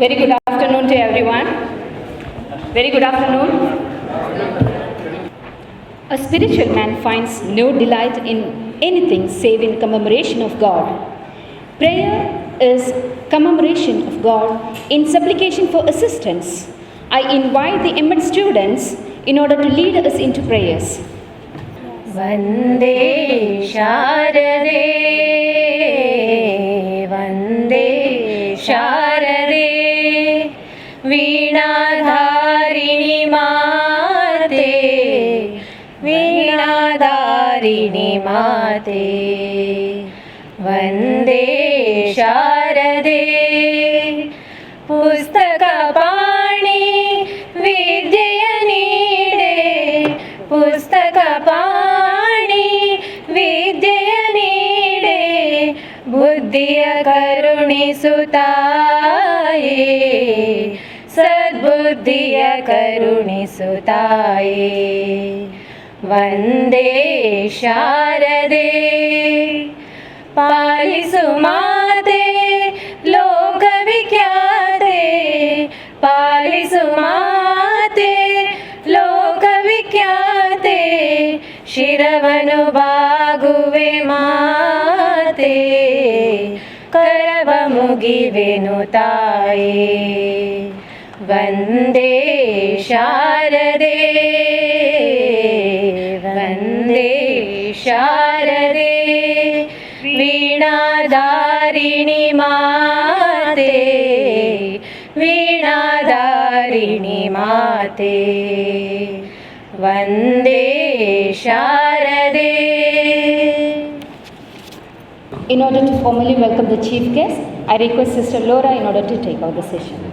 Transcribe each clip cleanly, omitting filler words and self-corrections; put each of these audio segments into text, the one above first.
Very good afternoon to everyone. Very good afternoon. A spiritual man finds no delight in anything save in commemoration of God. Prayer is commemoration of God in supplication for assistance. I invite the Emmet students in order to lead us into prayers. Vande Sharade, Vande Sharade, Veena-dharini Mate, Veena-dharini Mate, Vande Sharade, Pustaka Pani Vidya Neede, Pustaka Pani Vidya Neede, Buddhiya Karunisutaye, Sadbuddhiya Karunisutaye, Vande Sharade, Palisu Mate, Loka Vikyate, Palisu Mate, Loka Vikyate, Shiravanu Baguve Mate, Karava Mugive Nutaye, Vande Sharade, Vande Sharade, Veena-dharini Mate, Veena-dharini Mate, Vande Sharade. In order to formally welcome the chief guest, I request Sister Laura in order to take over the session.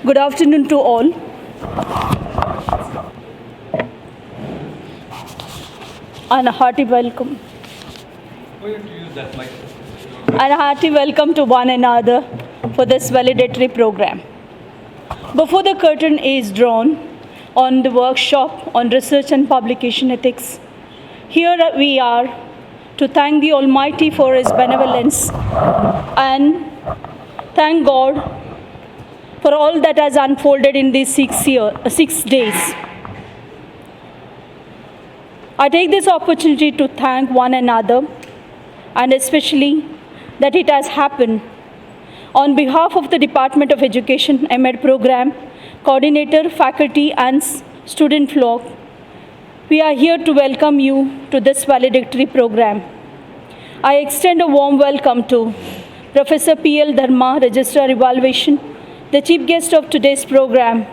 Good afternoon to all. And a hearty welcome. And a hearty welcome to one another for this validatory program. Before the curtain is drawn on the workshop on research and publication ethics, here we are to thank the Almighty for His benevolence and thank God for all that has unfolded in these 6 days. I take this opportunity to thank one another, and especially that it has happened on behalf of the Department of Education MEd program, coordinator, faculty and student flock. We are here to welcome you to this valedictory program. I extend a warm welcome to Professor P.L. Dharma, Registrar Evaluation, the chief guest of today's program.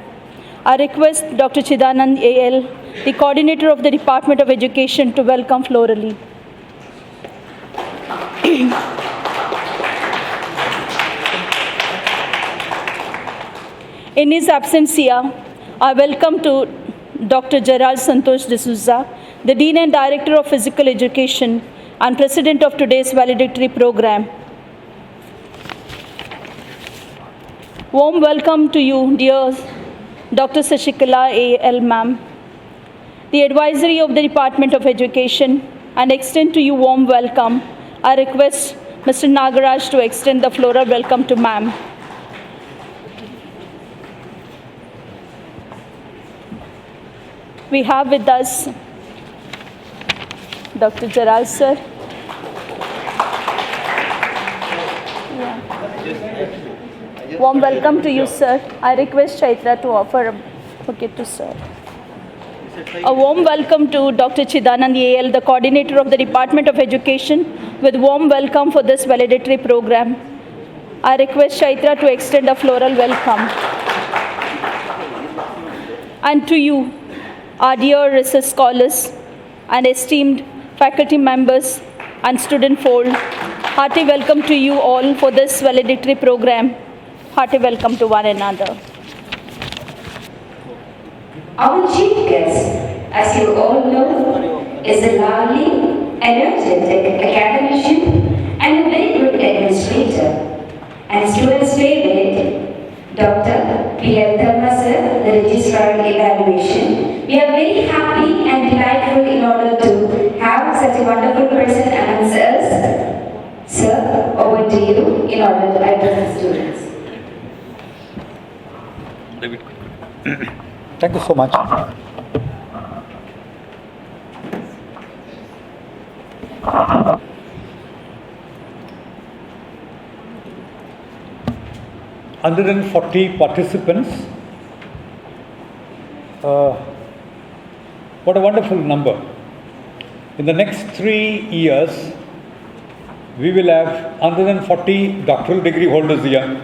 I request Dr. Chidanand A.L., the coordinator of the Department of Education, to welcome florally. In his absence here, I welcome to Dr. Gerald Santosh D'Souza, the Dean and Director of Physical Education and President of today's valedictory program. Warm welcome to you, dear Dr. Sashikala A.L. Ma'am, the advisory of the Department of Education, and extend to you warm welcome. I request Mr. Nagaraj to extend the floral welcome to Ma'am. We have with us Dr. Gerald sir. Warm welcome to you, sir. I request Chaitra to offer a bouquet to sir. A warm welcome to Dr. Chidanand A.L., the coordinator of the Department of Education, with warm welcome for this validatory program. I request Chaitra to extend a floral welcome. And to you, our dear research scholars and esteemed faculty members and student fold, hearty welcome to you all for this valedictory program. Hearty welcome to one another. Our chief guest, as you all know, is a lovely, energetic academician and a very good administrator, and students' favorite, Dr. P.L. Dharma sir, the Registrar Evaluation. We are very happy and Thank you so much. Hundred and 40 participants. What a wonderful number. In the next 3 years, we will have 140 doctoral degree holders here.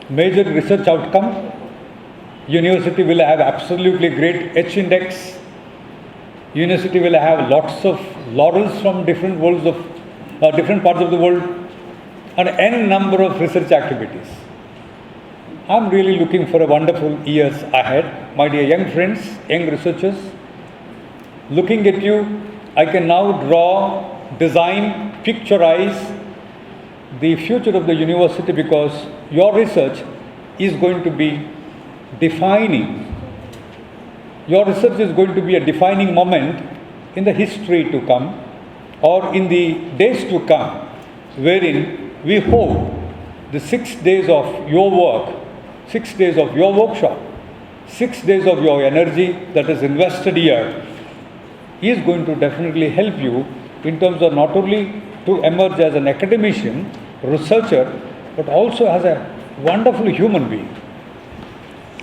Major research outcome, university will have absolutely great H-index. University will have lots of laurels from different parts of the world, and n number of research activities. I'm really looking for a wonderful years ahead. My dear young friends, young researchers, looking at you, I can now draw, design, picturize the future of the university, because your research is going to be defining. Your research is going to be a defining moment in the history to come, or in the days to come, wherein we hope the 6 days of your work, 6 days of your workshop, 6 days of your energy that is invested here is going to definitely help you in terms of not only to emerge as an academician, researcher, but also as a wonderful human being.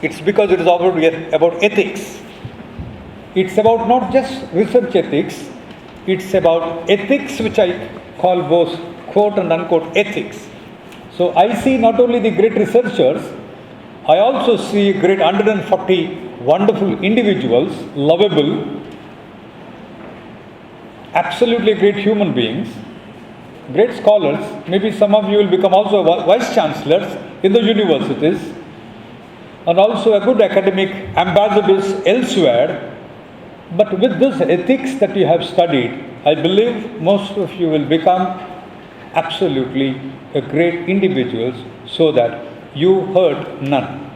It's because it is about ethics. It's about not just research ethics, it's about ethics, which I call both quote and unquote ethics. So I see not only the great researchers, I also see great 140 wonderful individuals, lovable, absolutely great human beings, great scholars. Maybe some of you will become also vice chancellors in the universities, and also a good academic ambassadors elsewhere. But with this ethics that you have studied, I believe most of you will become absolutely a great individuals, so that you hurt none,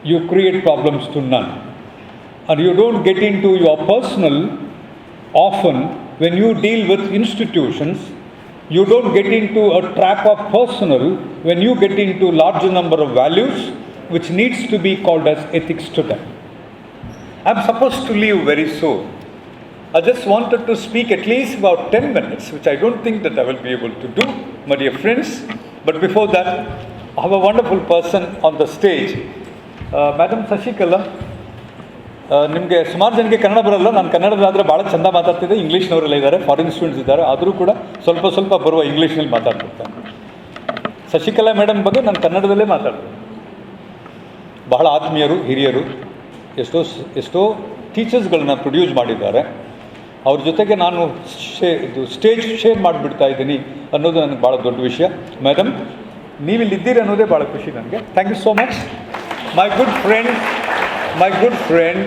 you create problems to none, and you don't get into your personal. Often when you deal with institutions, you don't get into a trap of personal when you get into larger number of values which needs to be called as ethics to them. I'm supposed to leave very soon. I just wanted to speak at least about 10 minutes, which I don't think that I will be able to do, my dear friends. But before that, I have a wonderful person on the stage. Madam Sashikala, ನಿಮಗೆ ಸುಮಾರು ಜನಕ್ಕೆ ಕನ್ನಡ ಬರಲ್ಲ. ನಾನು ಕನ್ನಡದಾದರೆ ಭಾಳ ಚೆಂದ ಮಾತಾಡ್ತಿದ್ದೆ. ಇಂಗ್ಲೀಷ್ನವರೆಲ್ಲ ಇದ್ದಾರೆ, foreign students ಇದ್ದಾರೆ, ಆದರೂ ಕೂಡ ಸ್ವಲ್ಪ ಸ್ವಲ್ಪ ಬರುವ ಇಂಗ್ಲೀಷ್ನಲ್ಲಿ ಮಾತಾಡ್ತಿರ್ತಾನೆ. ಶಶಿಕಲಾ ಮೇಡಮ್ ಬಗ್ಗೆ ನಾನು ಕನ್ನಡದಲ್ಲೇ ಮಾತಾಡ್ತೀನಿ. ಬಹಳ ಆತ್ಮೀಯರು, ಹಿರಿಯರು, ಎಷ್ಟೋ ಟೀಚರ್ಸ್ಗಳನ್ನ ಪ್ರೊಡ್ಯೂಸ್ ಮಾಡಿದ್ದಾರೆ. ಅವ್ರ ಜೊತೆಗೆ ನಾನು ಸ್ಟೇಜ್ ಶೇರ್ ಮಾಡಿಬಿಡ್ತಾ ಇದ್ದೀನಿ ಅನ್ನೋದು ನನಗೆ ಭಾಳ ದೊಡ್ಡ ವಿಷಯ. ಮೇಡಮ್, ನೀವಿಲ್ಲಿದ್ದೀರಿ ಅನ್ನೋದೇ ಭಾಳ ಖುಷಿ ನನಗೆ. Thank you so much. My good friend,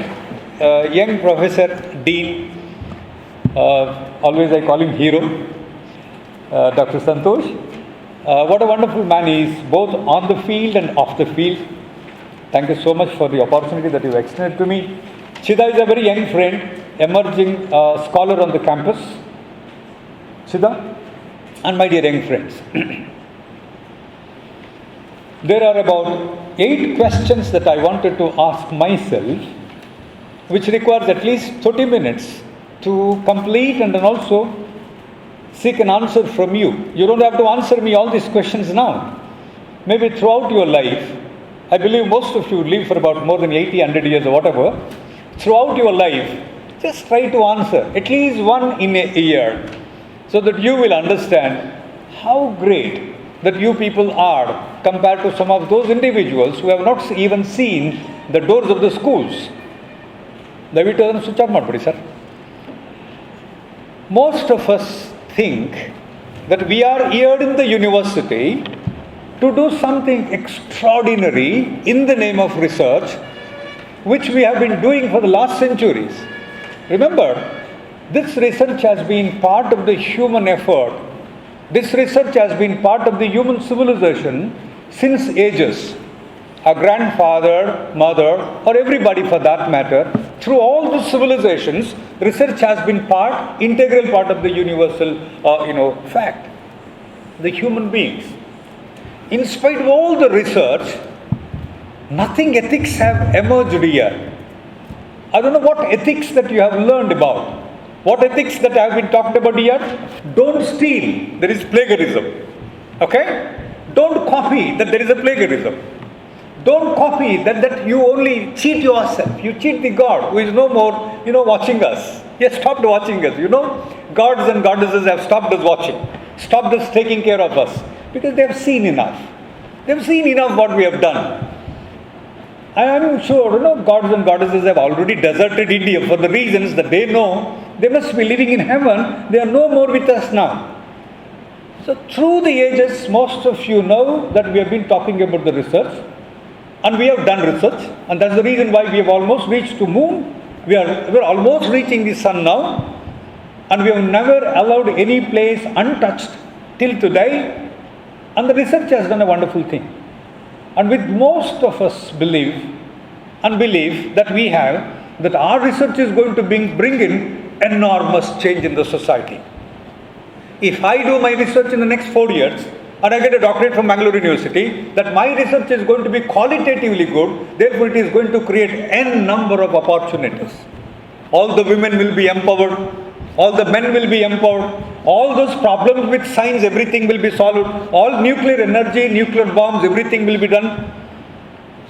young Professor Dean, always I call him hero, Dr. Santosh. What a wonderful man he is, both on the field and off the field. Thank you so much for the opportunity that you extended to me. Chida is a very young friend, emerging scholar on the campus. Chida, and my dear young friends. There are about 8 questions that I wanted to ask myself, which requires at least 30 minutes to complete and then also seek an answer from you. You don't have to answer me all these questions now. Maybe throughout your life, I believe most of you live for about more than 80, 100 years or whatever. Throughout your life, just try to answer at least one in a year, so that you will understand how great that you people are compared to some of those individuals who have not even seen the doors of the schools. ದಯವಿಟ್ಟು ಅದನ್ನು switch off ಮಾಡಿಬಿಡಿ sir. Most of us think that we are here in the university to do something extraordinary in the name of research, which we have been doing for the last centuries. Remember, this research has been part of the human effort. This research has been part of the human civilization since ages. Our grandfather, mother, or everybody for that matter, through all the civilizations, research has been integral part of the universal, fact. The human beings. In spite of all the research, Nothing ethics have emerged here. I don't know what ethics that you have learned about. What ethics that have been talked about here? Don't steal, there is plagiarism. Okay? Don't copy, that there is a plagiarism. Don't copy, that you only cheat yourself. You cheat the God who is no more, watching us. He has stopped watching us, Gods and goddesses have stopped us watching. Stopped us taking care of us. Because they have seen enough. They have seen enough what we have done. I am sure, gods and goddesses have already deserted India for the reasons that they know they must be living in heaven. They are no more with us now. So through the ages, most of you know that we have been talking about the research. And we have done research. And that's the reason why we have almost reached to moon. We are almost reaching the sun now. And we have never allowed any place untouched till today. And the research has done a wonderful thing. And with most of us believe that we have, that our research is going to bring in enormous change in the society. If I do my research in the next 4 years, and I get a doctorate from Bangalore University, that my research is going to be qualitatively good, therefore it is going to create n number of opportunities. All the women will be empowered, all the men will be empowered, all those problems with science, everything will be solved, all nuclear energy, nuclear bombs, everything will be done.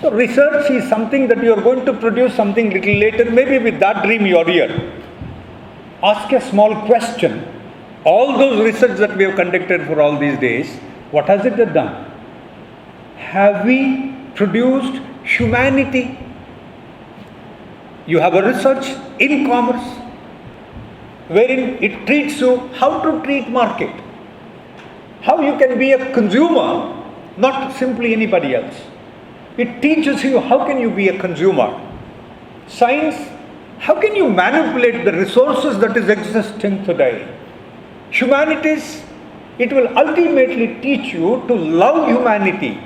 So research is something that you are going to produce something little later, maybe with that dream you are here. Ask a small question. All those research that we have conducted for all these days, what has it done? Have we produced humanity? You have a research in commerce wherein it treats you how to treat market, how you can be a consumer, not simply anybody else. It teaches you how can you be a consumer. Science, how can you manipulate the resources that is existing today. Humanities, it will ultimately teach you to love humanity.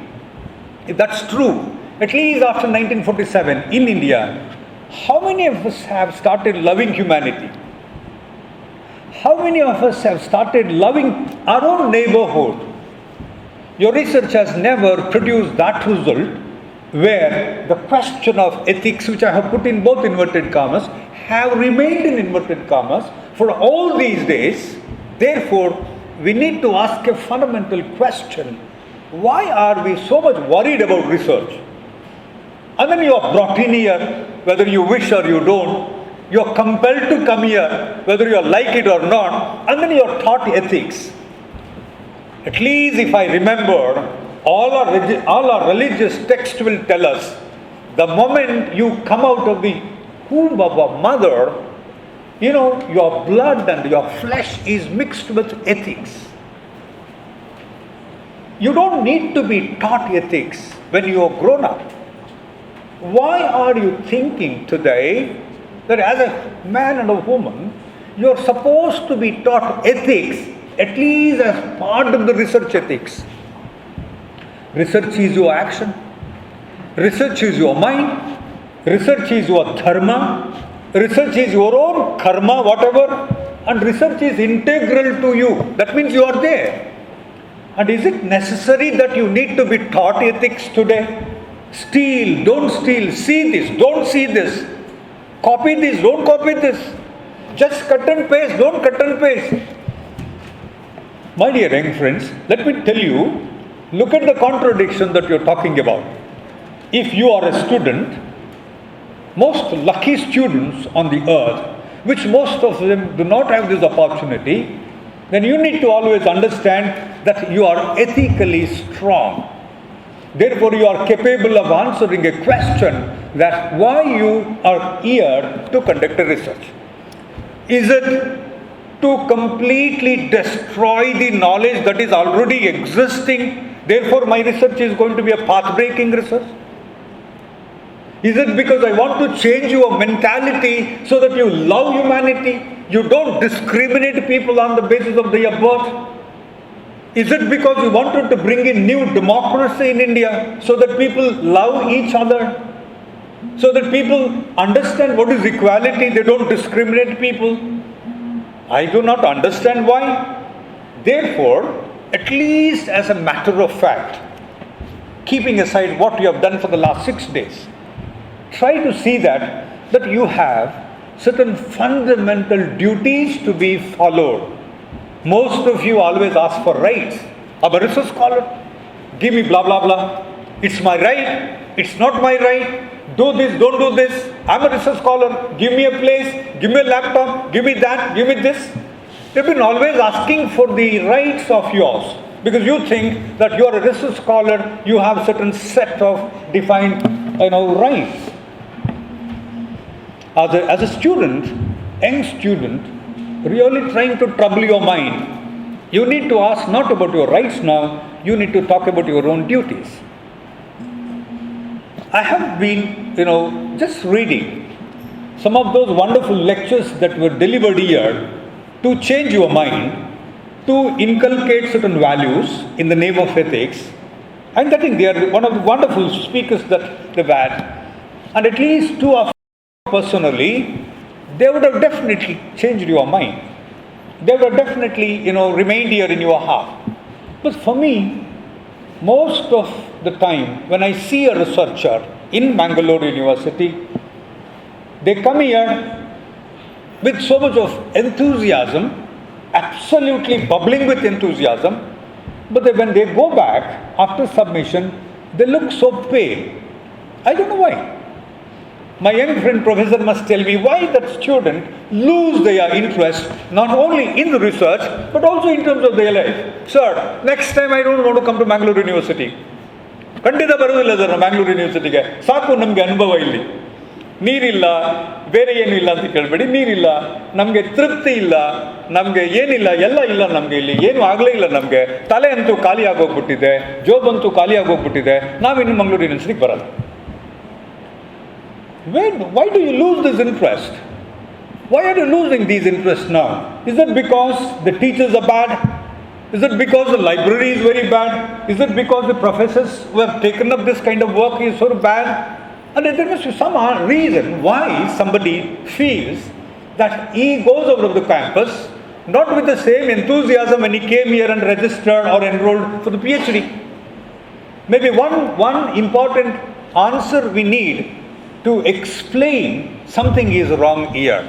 If that's true, at least after 1947 in India, how many of us have started loving humanity? How many of us have started loving our own neighborhood? Your research has never produced that result where the question of ethics, which I have put in both inverted commas, have remained in inverted commas for all these days. Therefore, we need to ask a fundamental question. Why are we so much worried about research? And then you are brought in here, whether you wish or you don't. You are compelled to come here, whether you like it or not. And then you are taught ethics. At least if I remember, all our religious texts will tell us, the moment you come out of the womb of a mother, your blood and your flesh is mixed with ethics. You don't need to be taught ethics when you are grown up. Why are you thinking today that as a man and a woman, you are supposed to be taught ethics, at least as part of the research ethics? Research is your action. Research is your mind. Research is your dharma. Research is your own karma, whatever. And research is integral to you. That means you are there. And is it necessary that you need to be taught ethics today? Steal, don't steal. See this, don't see this. Copy this, don't copy this. Just cut and paste, don't cut and paste. My dear young friends, let me tell you, look at the contradiction that you're talking about. If you are a student, most lucky students on the earth, which most of them do not have this opportunity, then you need to always understand that you are ethically strong. Therefore, you are capable of answering a question that why you are here to conduct a research. Is it to completely destroy the knowledge that is already existing? Therefore, my research is going to be a path-breaking research. Is it because I want to change your mentality so that you love humanity? You don't discriminate people on the basis of their birth? Is it because you wanted to bring in new democracy in India so that people love each other? So that people understand what is equality, they don't discriminate people? I do not understand why. Therefore, at least as a matter of fact, keeping aside what you have done for the last 6 days. Try to see that you have certain fundamental duties to be followed. Most of you always ask for rights. I'm a research scholar. Give me blah, blah, blah. It's my right. It's not my right. Do this, don't do this. I'm a research scholar. Give me a place. Give me a laptop. Give me that. Give me this. You've been always asking for the rights of yours because you think that you are a research scholar. You have certain set of defined, rights. As a student, young student, really trying to trouble your mind, you need to ask not about your rights now, you need to talk about your own duties. I have been, just reading some of those wonderful lectures that were delivered here to change your mind, to inculcate certain values in the name of ethics. And I think they are one of the wonderful speakers that they've had. And at least two of personally, they would have definitely changed your mind. They would have definitely, remained here in your heart. But for me, most of the time, when I see a researcher in Bangalore University, they come here with so much of enthusiasm, absolutely bubbling with enthusiasm, but when they go back after submission, they look so pale. I don't know why. My young friend professor must tell me why that student lose their interest not only in the research but also in terms of their life. Sir, next time I don't want to come to Bangalore University. ಖಂಡಿತ ಬರೋದಿಲ್ಲ sir Bangalore ಯೂನಿವರ್ಸಿಟಿಗೆ, ಸಾಕು ನಮಗೆ ಅನುಭವ ಇಲ್ಲಿ. ನೀರಿಲ್ಲ, ಬೇರೆ ಏನೂ ಇಲ್ಲ ಅಂತ ಕೇಳಬೇಡಿ, ನೀರಿಲ್ಲ, ನಮಗೆ ತೃಪ್ತಿ ಇಲ್ಲ, ನಮಗೆ ಏನಿಲ್ಲ, ಎಲ್ಲ ಇಲ್ಲ ನಮಗೆ ಇಲ್ಲಿ, ಏನೂ ಆಗಲೇ ಇಲ್ಲ ನಮಗೆ, ತಲೆ ಅಂತೂ ಖಾಲಿ ಆಗೋಗ್ಬಿಟ್ಟಿದೆ, ಜೋಬಂತೂ ಖಾಲಿ ಆಗೋಗ್ಬಿಟ್ಟಿದೆ, ನಾವಿನ್ನು ಮಂಗಳೂರು ಯೂನಿವರ್ಸಿಟಿಗೆ ಬರೋದು. Why do you lose this interest? Why are you losing these interests now? Is it because the teachers are bad? Is it because the library is very bad? Is it because the professors who have taken up this kind of work is so bad? And there must be some reason why somebody feels that he goes over to the campus not with the same enthusiasm when he came here and registered or enrolled for the PhD. Maybe one important answer we need to explain something is wrong here.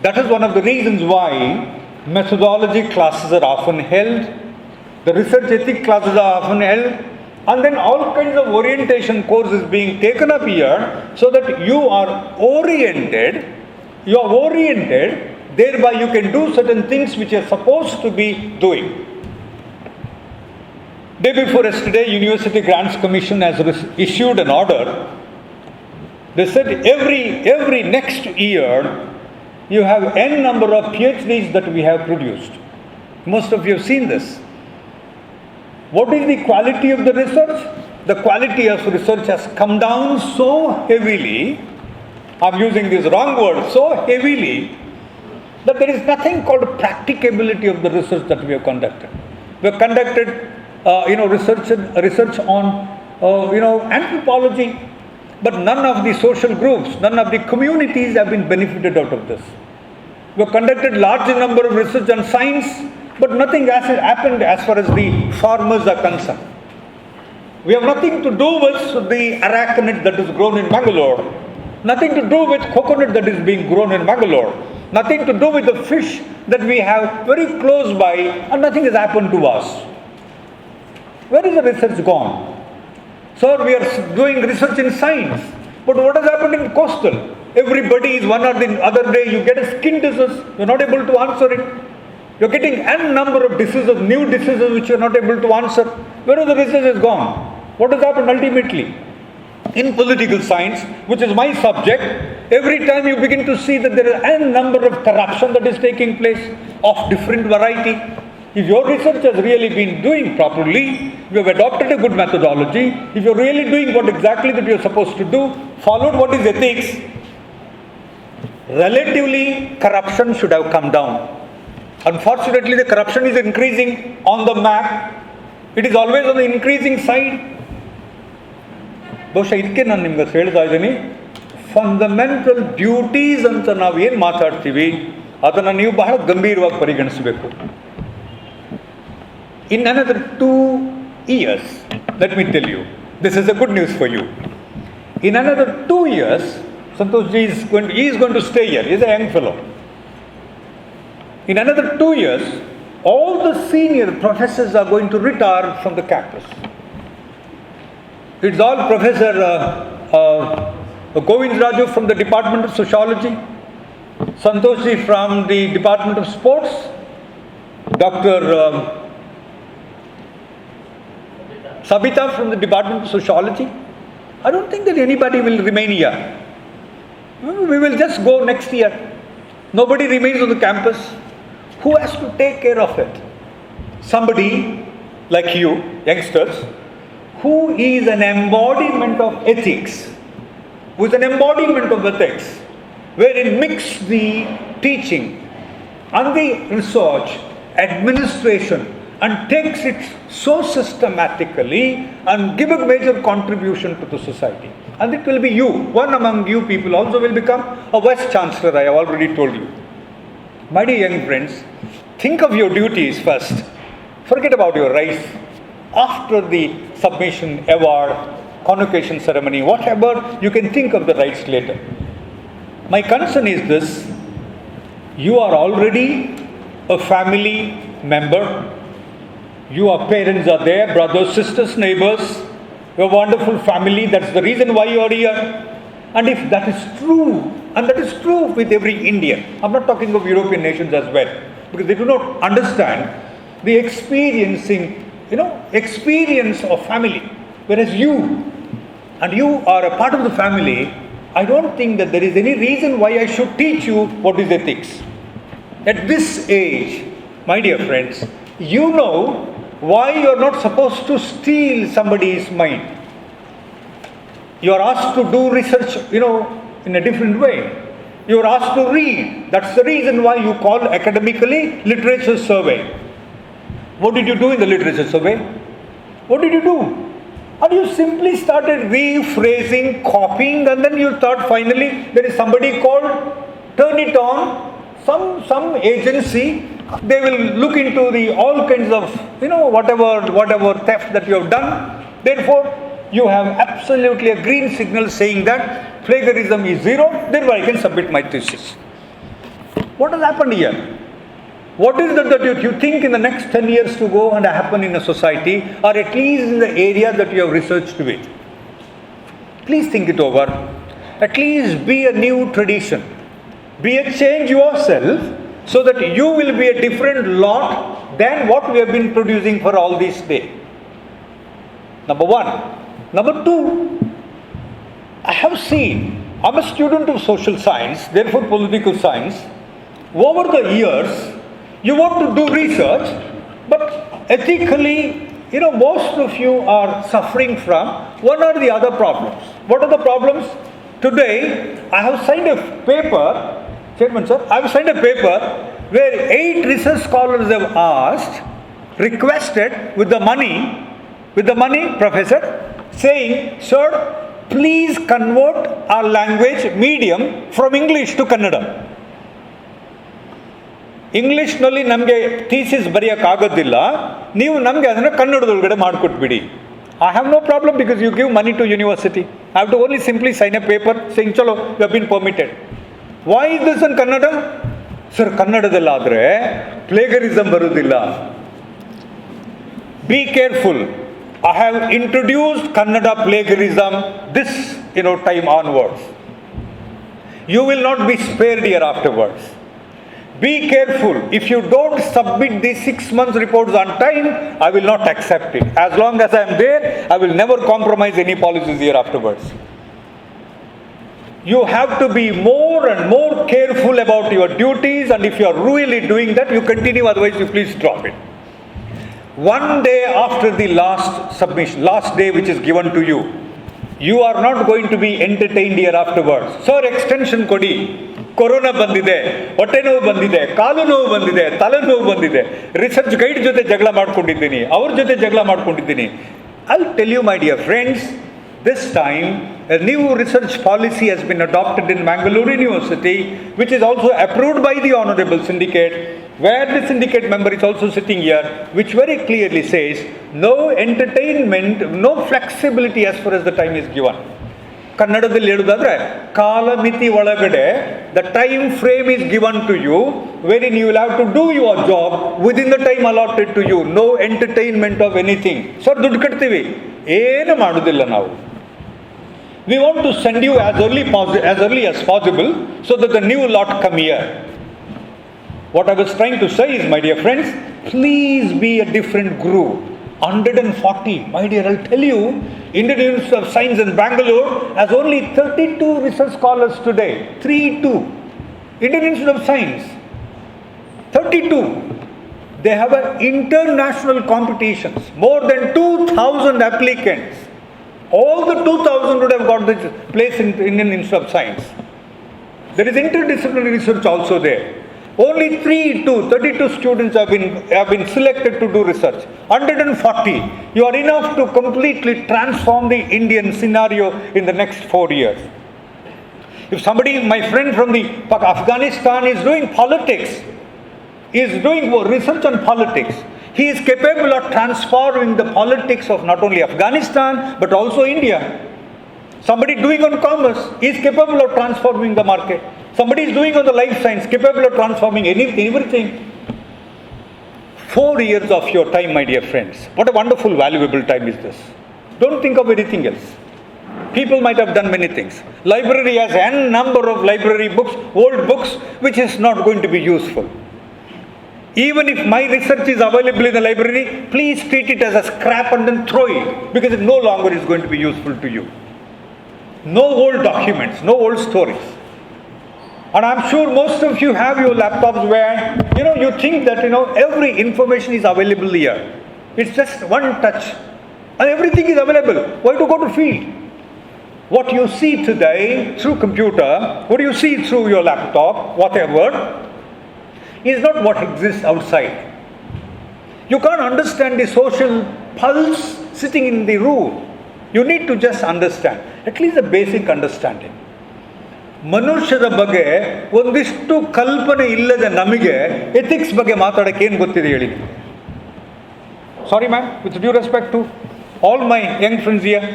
That is one of the reasons why methodology classes are often held, the research ethics classes are often held, and then all kinds of orientation courses being taken up here so that you are oriented, thereby you can do certain things which you are supposed to be doing. Day before yesterday, University Grants Commission has issued an order. They said every next year you have n number of PhDs that we have produced. Most of you have seen this. What is the quality of the research? The quality of research has come down so heavily, I'm using this wrong word, so heavily, that there is nothing called practicability of the research that we have conducted. We have conducted research on anthropology, but none of the social groups, none of the communities have been benefited out of this. We have conducted large number of research on science, but nothing has happened as far as the farmers are concerned. We have nothing to do with the arachidid that is grown in Bangalore, nothing to do with coconut that is being grown in Bangalore, nothing to do with the fish that we have very close by, and nothing has happened to us. Where is the research gone? Sir, we are doing research in science, but what has happened in coastal? Everybody is one or the other day, you get a skin disease, you are not able to answer it. You are getting n number of diseases, new diseases which you are not able to answer. Where is the research has gone? What has happened ultimately? In political science, which is my subject, every time you begin to see that there is n number of corruption that is taking place of different variety. If your research has really been doing properly, you have adopted a good methodology, if you are really doing what exactly that you are supposed to do, followed what is ethics, relatively corruption should have come down. Unfortunately, the corruption is increasing on the map. It is always on the increasing side. ಬಹುಶಃ ಇದಕ್ಕೆ ನಾನು ನಿಮ್ಗೆ ಹೇಳ್ತಾ ಇದ್ದೀನಿ, fundamental duties ಅಂತ ನಾವು ಏನು ಮಾತಾಡ್ತೀವಿ ಅದನ್ನು ನೀವು ಬಹಳ ಗಂಭೀರವಾಗಿ ಪರಿಗಣಿಸಬೇಕು. In another 2 years, let me tell you, this is a good news for you. In another 2 years, Santoshji is going to stay here. He is a young fellow. In another 2 years, all the senior professors are going to retire from the campus. It's all Professor Govind Raju from the Department of Sociology, Santoshji from the Department of Sports, Dr. Sabita from the Department of Sociology. I don't think that anybody will remain here. We will just go next year. Nobody remains on the campus. Who has to take care of it? Somebody like you, youngsters, who is an embodiment of ethics, who is an embodiment of ethics, wherein mix the teaching and the research, administration, and takes it so systematically and give a major contribution to the society. And it will be you, one among you people also will become a Vice Chancellor, I have already told you. My dear young friends, think of your duties first. Forget about your rights. After the submission, award, convocation ceremony, whatever, you can think of the rights later. My concern is this: you are already a family member. Your parents are there, brothers, sisters, neighbors. Your wonderful family. That's the reason why you are here. And if that is true, and that is true with every Indian, I'm not talking of European nations as well, because they do not understand the experience of family. Whereas you are a part of the family, I don't think that there is any reason why I should teach you what is ethics. At this age, my dear friends, you know why you are not supposed to steal somebody's mind. You are asked to do research, in a different way. You are asked to read. That's the reason why you call academically literature survey. What did you do in the literature survey? What did you do? And you simply started rephrasing, copying, and then you thought finally there is somebody called Turn It On, some agency. They will look into the all kinds of, whatever theft that you have done. Therefore, you have absolutely a green signal saying that plagiarism is zero, therefore I can submit my thesis. What has happened here? What is that you think in the next 10 years to go and happen in a society, or at least in the area that you have researched with? Please think it over. At least be a new tradition. Be a change yourself, so that you will be a different lot than what we have been producing for all this day. Number one. Number two, I have seen, I'm a student of social science, therefore political science. Over the years, you want to do research, but ethically, most of you are suffering from one or the other problems. What are the problems? Today, I have signed a paper, Chairman sir, I have signed a paper where 8 research scholars have requested with the money, Professor, saying, sir, please convert our language medium from English to Kannada. ಇಂಗ್ಲಿಷ್ನಲ್ಲಿ ನಮಗೆ thesis ಬರೆಯೋಕ್ಕಾಗೋದಿಲ್ಲ, ನೀವು ನಮಗೆ ಅದನ್ನು ಕನ್ನಡದೊಳಗಡೆ ಮಾಡಿಕೊಟ್ಬಿಡಿ. I have no problem because you give money to university. I have to only simply sign a paper saying, chalo, you have been permitted. Why is this in Kannada? Sir, ಕನ್ನಡದಲ್ಲಾದರೆ ಪ್ಲೇಗರಿಸಮ್ ಬರುವುದಿಲ್ಲ. Be careful. I have introduced Kannada plagiarism this time onwards. You will not be spared here afterwards. Be careful. If you don't submit these 6 months reports on time, I will not accept it. As long as I am there, I will never compromise any policies here afterwards. You have to be more and more careful about your duties, and if you are really doing that, you continue, otherwise you please drop it. One day after the last submission, last day which is given to you, you are not going to be entertained here afterwards. Sir, extension kodi. Corona ಬಂದಿದೆ, ಹೊಟ್ಟೆ ನೋವು ಬಂದಿದೆ, ಕಾಲು ನೋವು ಬಂದಿದೆ, ತಲೆ ನೋವು ಬಂದಿದೆ, research guide ಜೊತೆ ಜಗಳ ಮಾಡ್ಕೊಂಡಿದ್ದೀನಿ, ಅವ್ರ ಜೊತೆ ಜಗಳ ಮಾಡ್ಕೊಂಡಿದ್ದೀನಿ. I'll tell you, my dear friends, this time a new research policy has been adopted in Mangalore University, which is also approved by the Honorable Syndicate, where the syndicate member is also sitting here, which very clearly says no entertainment, no flexibility as far as the time is given. ಕನ್ನಡದಲ್ಲಿ ಹೇಳುವುದಾದ್ರೆ ಕಾಲಮಿತಿ ಒಳಗಡೆ the time frame is given to you wherein you will have to do your job within the time allotted to you. No entertainment of anything. Sir ದುಡ್ಡು ಕಟ್ತೀವಿ, ಏನು ಮಾಡೋದಿಲ್ಲ ನಾವು. We want to send you as early as possible so that the new lot come here. What I was trying to say is, my dear friends, please be a different group. 140, my dear, I'll tell you, Indian University of Science in Bangalore has only 32 research scholars today. 32. Indian Institute of Science. 32. They have international competitions. More than 2,000 applicants. All the 2,000 would have got this place in Indian Institute of Science. There is interdisciplinary research also there. Only 32 students have been selected to do research. 140. You are enough to completely transform the Indian scenario in the next 4 years. If somebody, my friend from Afghanistan is doing politics, is doing research on politics, he is capable of transforming the politics of not only Afghanistan but also India. Somebody doing on commerce is capable of transforming the market. Somebody is doing on the life science, capable of transforming everything. 4 years of your time, my dear friends. What a wonderful, valuable time is this. Don't think of anything else. People might have done many things. Library has n number of library books, old books, which is not going to be useful. Even if my research is available in the library, please treat it as a scrap and then throw it, because it no longer is going to be useful to you. No old documents, no old stories. And I'm sure most of you have your laptops where, you think that, every information is available here. It's just one touch. And everything is available. Why to go to field? What you see today through computer, what you see through your laptop, whatever, is not what exists outside. You can't understand the social pulse sitting in the room. You need to just understand, at least the basic understanding. ಮನುಷ್ಯರ ಬಗ್ಗೆ ಒಂದಿಷ್ಟು ಕಲ್ಪನೆ ಇಲ್ಲದೆ ನಮಗೆ ethics ಬಗ್ಗೆ ಮಾತಾಡೋಕ್ಕೆ ಏನು ಗೊತ್ತಿದೆ ಹೇಳಿ? Sorry ma'am, with due respect to all my young friends here.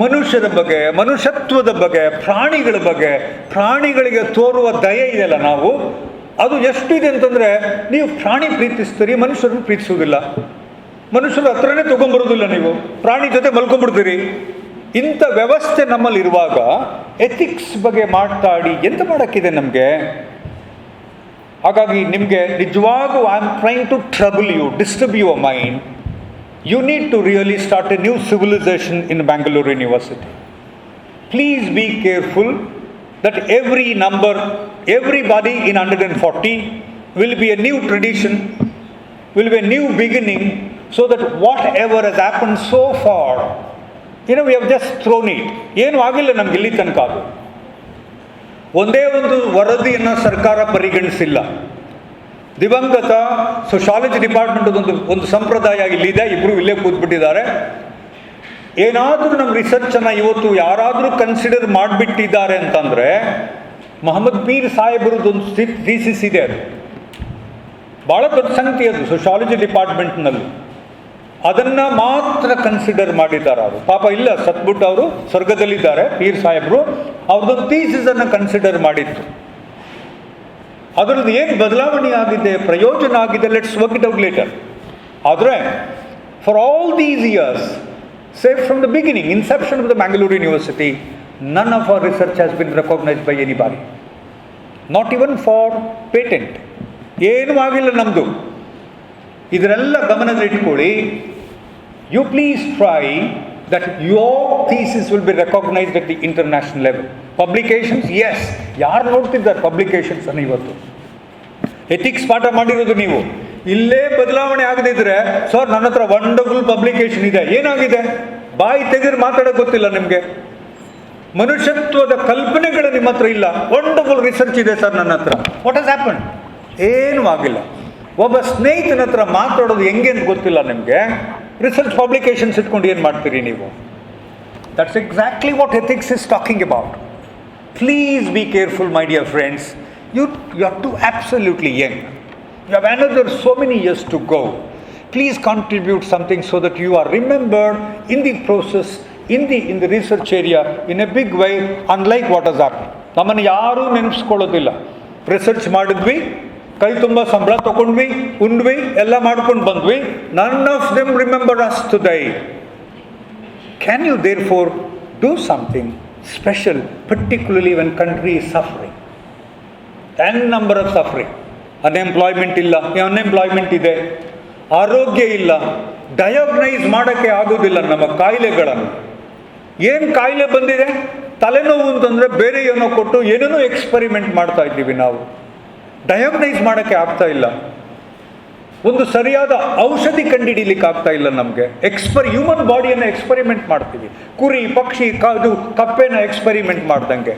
ಮನುಷ್ಯರ ಬಗ್ಗೆ, ಮನುಷ್ಯತ್ವದ ಬಗ್ಗೆ, ಪ್ರಾಣಿಗಳ ಬಗ್ಗೆ, ಪ್ರಾಣಿಗಳಿಗೆ ತೋರುವ ದಯೆ ಇದೆಯಲ್ಲ ನಾವು, ಅದು ಎಷ್ಟಿದೆ ಅಂತಂದರೆ, ನೀವು ಪ್ರಾಣಿ ಪ್ರೀತಿಸ್ತೀರಿ, ಮನುಷ್ಯರನ್ನು ಪ್ರೀತಿಸೋದಿಲ್ಲ. ಮನುಷ್ಯರ ಹತ್ರನೇ ತೊಗೊಂಬರೋದಿಲ್ಲ, ನೀವು ಪ್ರಾಣಿ ಜೊತೆ ಮಲ್ಕೊಂಡ್ಬಿಡ್ತೀರಿ. ಇಂಥ ವ್ಯವಸ್ಥೆ ನಮ್ಮಲ್ಲಿರುವಾಗ ಎಥಿಕ್ಸ್ ಬಗ್ಗೆ ಮಾತಾಡಿ ಎಂತ ಮಾಡೋಕ್ಕಿದೆ ನಮಗೆ? ಹಾಗಾಗಿ ನಿಮಗೆ ನಿಜವಾಗೂ I am trying to trouble you, disturb your mind. You need to really start a new civilization in Bangalore University. Please be careful that everybody in 140 will be a new tradition, will be a new beginning, so that whatever has happened so far, we have just thrown it. ಏನು ಆಗಿಲ್ಲ ನಮ್ಗೆ ಇಲ್ಲಿ ತನಕ. ಅದು ಒಂದೇ ಒಂದು ವರದಿಯನ್ನು ಸರ್ಕಾರ ಪರಿಗಣಿಸಿಲ್ಲ. ದಿವಂಗತ ಸೋಶಾಲಜಿ ಡಿಪಾರ್ಟ್ಮೆಂಟ್ ಒಂದು ಸಂಪ್ರದಾಯ ಇಲ್ಲಿದೆ, ಇಬ್ಬರು ಇಲ್ಲೇ ಕೂತ್ಬಿಟ್ಟಿದ್ದಾರೆ. ಏನಾದರೂ ನಮ್ಮ ರಿಸರ್ಚನ್ನು ಇವತ್ತು ಯಾರಾದರೂ ಕನ್ಸಿಡರ್ ಮಾಡಿಬಿಟ್ಟಿದ್ದಾರೆ ಅಂತಂದರೆ, ಮೊಹಮ್ಮದ್ ಪೀರ್ ಸಾಹೇಬ್ರದ್ದೊಂದು ಥೀಸಿಸ್ ಇದೆ, ಅದು ಭಾಳ ದೊಡ್ಡ ಸಂಗತಿ. ಅದು ಸೋಶಾಲಜಿ ಡಿಪಾರ್ಟ್ಮೆಂಟ್ನಲ್ಲಿ ಅದನ್ನು ಮಾತ್ರ ಕನ್ಸಿಡರ್ ಮಾಡಿದ್ದಾರೆ. ಅವರು ಪಾಪ ಇಲ್ಲ, ಸತ್ಬಿಟ್ಟು ಅವರು ಸ್ವರ್ಗದಲ್ಲಿದ್ದಾರೆ. ಪೀರ್ ಸಾಹೇಬರು ಅವ್ರದ್ದೊಂದು ಥೀಸಿಸನ್ನು ಕನ್ಸಿಡರ್ ಮಾಡಿತ್ತು. ಅದರದ್ದು ಏನು ಬದಲಾವಣೆ ಆಗಿದೆ, ಪ್ರಯೋಜನ ಆಗಿದೆ, let's work it out later. ಆದರೆ for all these years, say from the beginning, inception of the Bangalore University, none of our research has been recognized by anybody. Not even for patent. ಏನೂ ಆಗಿಲ್ಲ ನಮ್ಮದು. ಇದರೆಲ್ಲ ಗಮನದಲ್ಲಿಟ್ಕೊಳ್ಳಿ. You please try that your thesis will be recognized at the international level. Publications, yes. ಯಾರು ನೋಡ್ತಿದ್ದಾರೆ publications ಅನ್ನು ಇವತ್ತು? Ethics ಪಾಠ ಮಾಡಿರೋದು ನೀವು. ಇಲ್ಲೇ ಬದಲಾವಣೆ ಆಗದಿದ್ರೆ, ಸರ್ ನನ್ನ ಹತ್ರ ವಂಡರ್ಫುಲ್ ಪಬ್ಲಿಕೇಶನ್ ಇದೆ, ಏನಾಗಿದೆ? ಬಾಯಿ ತೆಗೆದು ಮಾತಾಡೋಕೆ ಗೊತ್ತಿಲ್ಲ ನಿಮಗೆ. ಮನುಷ್ಯತ್ವದ ಕಲ್ಪನೆಗಳು ನಿಮ್ಮ ಹತ್ರ ಇಲ್ಲ. ವಂಡರ್ಫುಲ್ ರಿಸರ್ಚ್ ಇದೆ ಸರ್ ನನ್ನ ಹತ್ರ. What has happen? ಏನೂ ಆಗಿಲ್ಲ. ಒಬ್ಬ ಸ್ನೇಹಿತನ ಹತ್ರ ಮಾತಾಡೋದು ಹೆಂಗೆ ಅಂತ ಗೊತ್ತಿಲ್ಲ ನಿಮಗೆ. ರಿಸರ್ಚ್ ಪಬ್ಲಿಕೇಶನ್ಸ್ ಇಟ್ಕೊಂಡು ಏನು ಮಾಡ್ತೀರಿ ನೀವು? That's exactly what ethics is talking about. Please be careful, my dear friends. You are too absolutely young. You have another so many years to go. Please contribute something so that you are remembered in the process, in the research area, in a big way, unlike what has happened. ನಮ್ಮನ್ನು ಯಾರೂ ನೆನಪಿಸ್ಕೊಳ್ಳೋದಿಲ್ಲ. Research ಮಾಡಿದ್ವಿ, ಕೈ ತುಂಬ ಸಂಬಳ ತಗೊಂಡ್ವಿ, ಉಂಡ್ವಿ, ಎಲ್ಲ ಮಾಡ್ಕೊಂಡು ಬಂದ್ವಿ. None of them remember us today. Can you therefore do something special, particularly when country is suffering? N number of suffering. Unemployment ಇಲ್ಲ, ಅನ್ಎಂಪ್ಲಾಯ್ಮೆಂಟ್ ಇದೆ, ಆರೋಗ್ಯ ಇಲ್ಲ, ಡಯಾಗ್ನೈಸ್ ಮಾಡೋಕ್ಕೆ ಆಗೋದಿಲ್ಲ ನಮ್ಮ ಕಾಯಿಲೆಗಳನ್ನು. ಏನು ಕಾಯಿಲೆ ಬಂದಿದೆ, ತಲೆನೋವು ಅಂತಂದರೆ ಬೇರೆ ಏನೋ ಕೊಟ್ಟು ಏನೇನೋ ಎಕ್ಸ್ಪರಿಮೆಂಟ್ ಮಾಡ್ತಾ ಇದ್ದೀವಿ ನಾವು. ಡಯಾಗ್ನೈಸ್ ಮಾಡೋಕ್ಕೆ ಆಗ್ತಾ ಇಲ್ಲ. ಒಂದು ಸರಿಯಾದ ಔಷಧಿ ಕಂಡುಹಿಡಿಲಿಕ್ಕೆ ಆಗ್ತಾ ಇಲ್ಲ ನಮಗೆ. ಹ್ಯೂಮನ್ ಬಾಡಿಯನ್ನು ಎಕ್ಸ್ಪರಿಮೆಂಟ್ ಮಾಡ್ತೀವಿ, ಕುರಿ ಪಕ್ಷಿ ಕಪ್ಪೆನ ಎಕ್ಸ್ಪರಿಮೆಂಟ್ ಮಾಡ್ದಂಗೆ.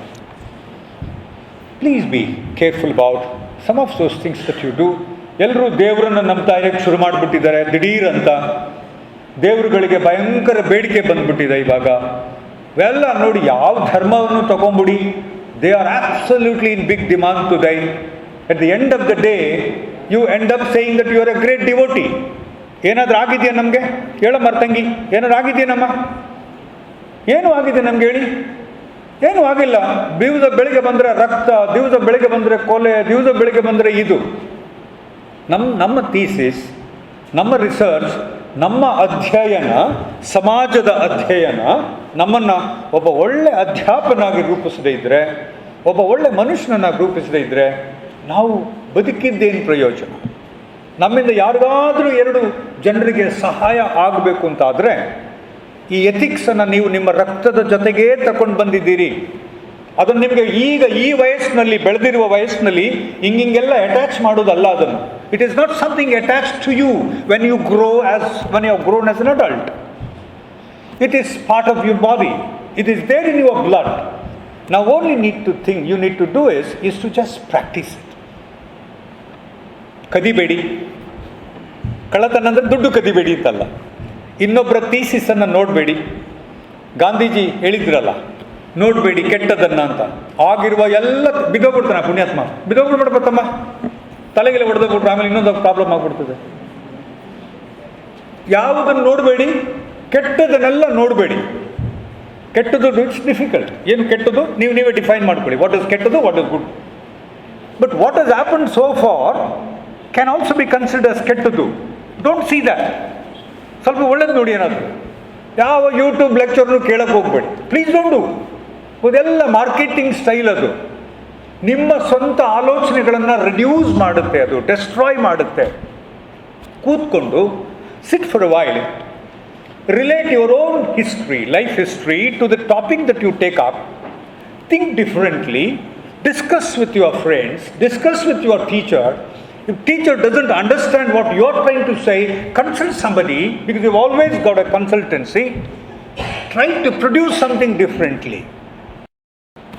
Please be careful about some of those things that you do. ಎಲ್ಲರೂ ದೇವರನ್ನು ನಂಬ್ತಾ ಇರೋಕ್ಕೆ ಶುರು ಮಾಡಿಬಿಟ್ಟಿದ್ದಾರೆ ದಿಢೀರ್ ಅಂತ. ದೇವರುಗಳಿಗೆ ಭಯಂಕರ ಬೇಡಿಕೆ ಬಂದ್ಬಿಟ್ಟಿದೆ ಇವಾಗ. ಇವೆಲ್ಲ ನೋಡಿ, ಯಾವ ಧರ್ಮವನ್ನು ತಗೊಂಬಿಡಿ, they are absolutely in big demand to die. At the end of the day you end up saying that you are a great devotee. ಏನಾದರೂ ಆಗಿದೆಯಾ ನಮಗೆ? ಹೇಳೋ ಮರ್ತಂಗಿ, ಏನಾದ್ರು ಆಗಿದೆಯೇನಮ್ಮ? ಏನು ಆಗಿದೆ ನಮ್ಗೆ ಹೇಳಿ? ಏನೂ ಆಗಿಲ್ಲ. ದಿವಸ ಬೆಳಿಗ್ಗೆ ಬಂದರೆ ರಕ್ತ, ದಿವಸ ಬೆಳಿಗ್ಗೆ ಬಂದರೆ ಕೊಲೆ, ದಿವಸ ಬೆಳಿಗ್ಗೆ ಬಂದರೆ ಇದು. ನಮ್ಮ ಥೀಸಿಸ್, ನಮ್ಮ ರಿಸರ್ಚ್, ನಮ್ಮ ಅಧ್ಯಯನ, ಸಮಾಜದ ಅಧ್ಯಯನ ನಮ್ಮನ್ನು ಒಬ್ಬ ಒಳ್ಳೆ ಅಧ್ಯಾಪನಾಗಿ ರೂಪಿಸದೇ ಇದ್ದರೆ, ಒಬ್ಬ ಒಳ್ಳೆ ಮನುಷ್ಯನನ್ನಾಗಿ ರೂಪಿಸದೇ ಇದ್ದರೆ ನಾವು ಬದುಕಿದ್ದೇನು ಪ್ರಯೋಜನ? ನಮ್ಮಿಂದ ಯಾರಿಗಾದರೂ 2 ಜನರಿಗೆ ಸಹಾಯ ಆಗಬೇಕು ಅಂತಾದರೆ ಈ ಎಥಿಕ್ಸನ್ನು ನೀವು ನಿಮ್ಮ ರಕ್ತದ ಜೊತೆಗೇ ತಗೊಂಡು ಬಂದಿದ್ದೀರಿ. ಅದನ್ನು ನಿಮಗೆ ಈಗ ಈ ವಯಸ್ಸಿನಲ್ಲಿ, ಬೆಳೆದಿರುವ ವಯಸ್ಸಿನಲ್ಲಿ ಹಿಂಗೆಲ್ಲ ಅಟ್ಯಾಚ್ ಮಾಡೋದಲ್ಲ ಅದನ್ನು. It is not something attach to you when you have grown as an adult. It is part of your body. It is there in your blood. Now only you need to do is to just practice it. ಕದಿಬೇಡಿ. ಕಳ್ಳತನ ಅಂದರೆ ದುಡ್ಡು ಕದಿಬೇಡಿ ಅಂತಲ್ಲ. ಇನ್ನೊಬ್ಬರ ಥೀಸಿಸನ್ನು ನೋಡಬೇಡಿ. ಗಾಂಧೀಜಿ ಹೇಳಿದ್ರಲ್ಲ, ನೋಡಬೇಡಿ ಕೆಟ್ಟದನ್ನು ಅಂತ. ಆಗಿರುವ ಎಲ್ಲ ಬಿದ್ದೋಗ್ಬಿಡ್ತಾನೆ ಪುಣ್ಯಾತ್ಮ, ಬಿದ್ದೋಗ್ಬಿಡ್ಬೇಡತ್ತಮ್ಮ, ತಲೆಗೆಲ್ಲ ಹೊಡೆದೋಗ್ಬಿಟ್ರೆ ಆಮೇಲೆ ಇನ್ನೊಂದು ಪ್ರಾಬ್ಲಮ್ ಆಗ್ಬಿಡ್ತದೆ. ಯಾವುದನ್ನು ನೋಡಬೇಡಿ, ಕೆಟ್ಟದನ್ನೆಲ್ಲ ನೋಡಬೇಡಿ. ಕೆಟ್ಟದ್ದು ಇಟ್ಸ್ ಡಿಫಿಕಲ್ಟ್. ಏನು ಕೆಟ್ಟದ್ದು ನೀವೇ ಡಿಫೈನ್ ಮಾಡ್ಕೊಳ್ಳಿ. ವಾಟ್ ಇಸ್ ಕೆಟ್ಟದ್ದು, what is good. But what has happen so far can also be consider as ಕೆಟ್ಟದ್ದು. Don't see that. ಸ್ವಲ್ಪ ಒಳ್ಳೇದು ನೋಡಿ. ಏನಾದರೂ ಯಾವ ಯೂಟ್ಯೂಬ್ ಲೆಕ್ಚರ್ನು ಕೇಳಕ್ಕೆ ಹೋಗ್ಬೇಡಿ, ಪ್ಲೀಸ್ ಡೋಂಟ್ ಡೂ. ಅದೆಲ್ಲ ಮಾರ್ಕೆಟಿಂಗ್ ಸ್ಟೈಲ್. ಅದು ನಿಮ್ಮ ಸ್ವಂತ ಆಲೋಚನೆಗಳನ್ನು ರಿಡ್ಯೂಸ್ ಮಾಡುತ್ತೆ, ಅದು ಡೆಸ್ಟ್ರಾಯ್ ಮಾಡುತ್ತೆ. ಕೂತ್ಕೊಂಡು sit for a while, relate your own history, life history, to the topic that you take up. Think differently, discuss with your friends, discuss with your teacher. If teacher doesn't understand what you're trying to say, consult somebody, because you've always got a consultancy. Try to produce something differently.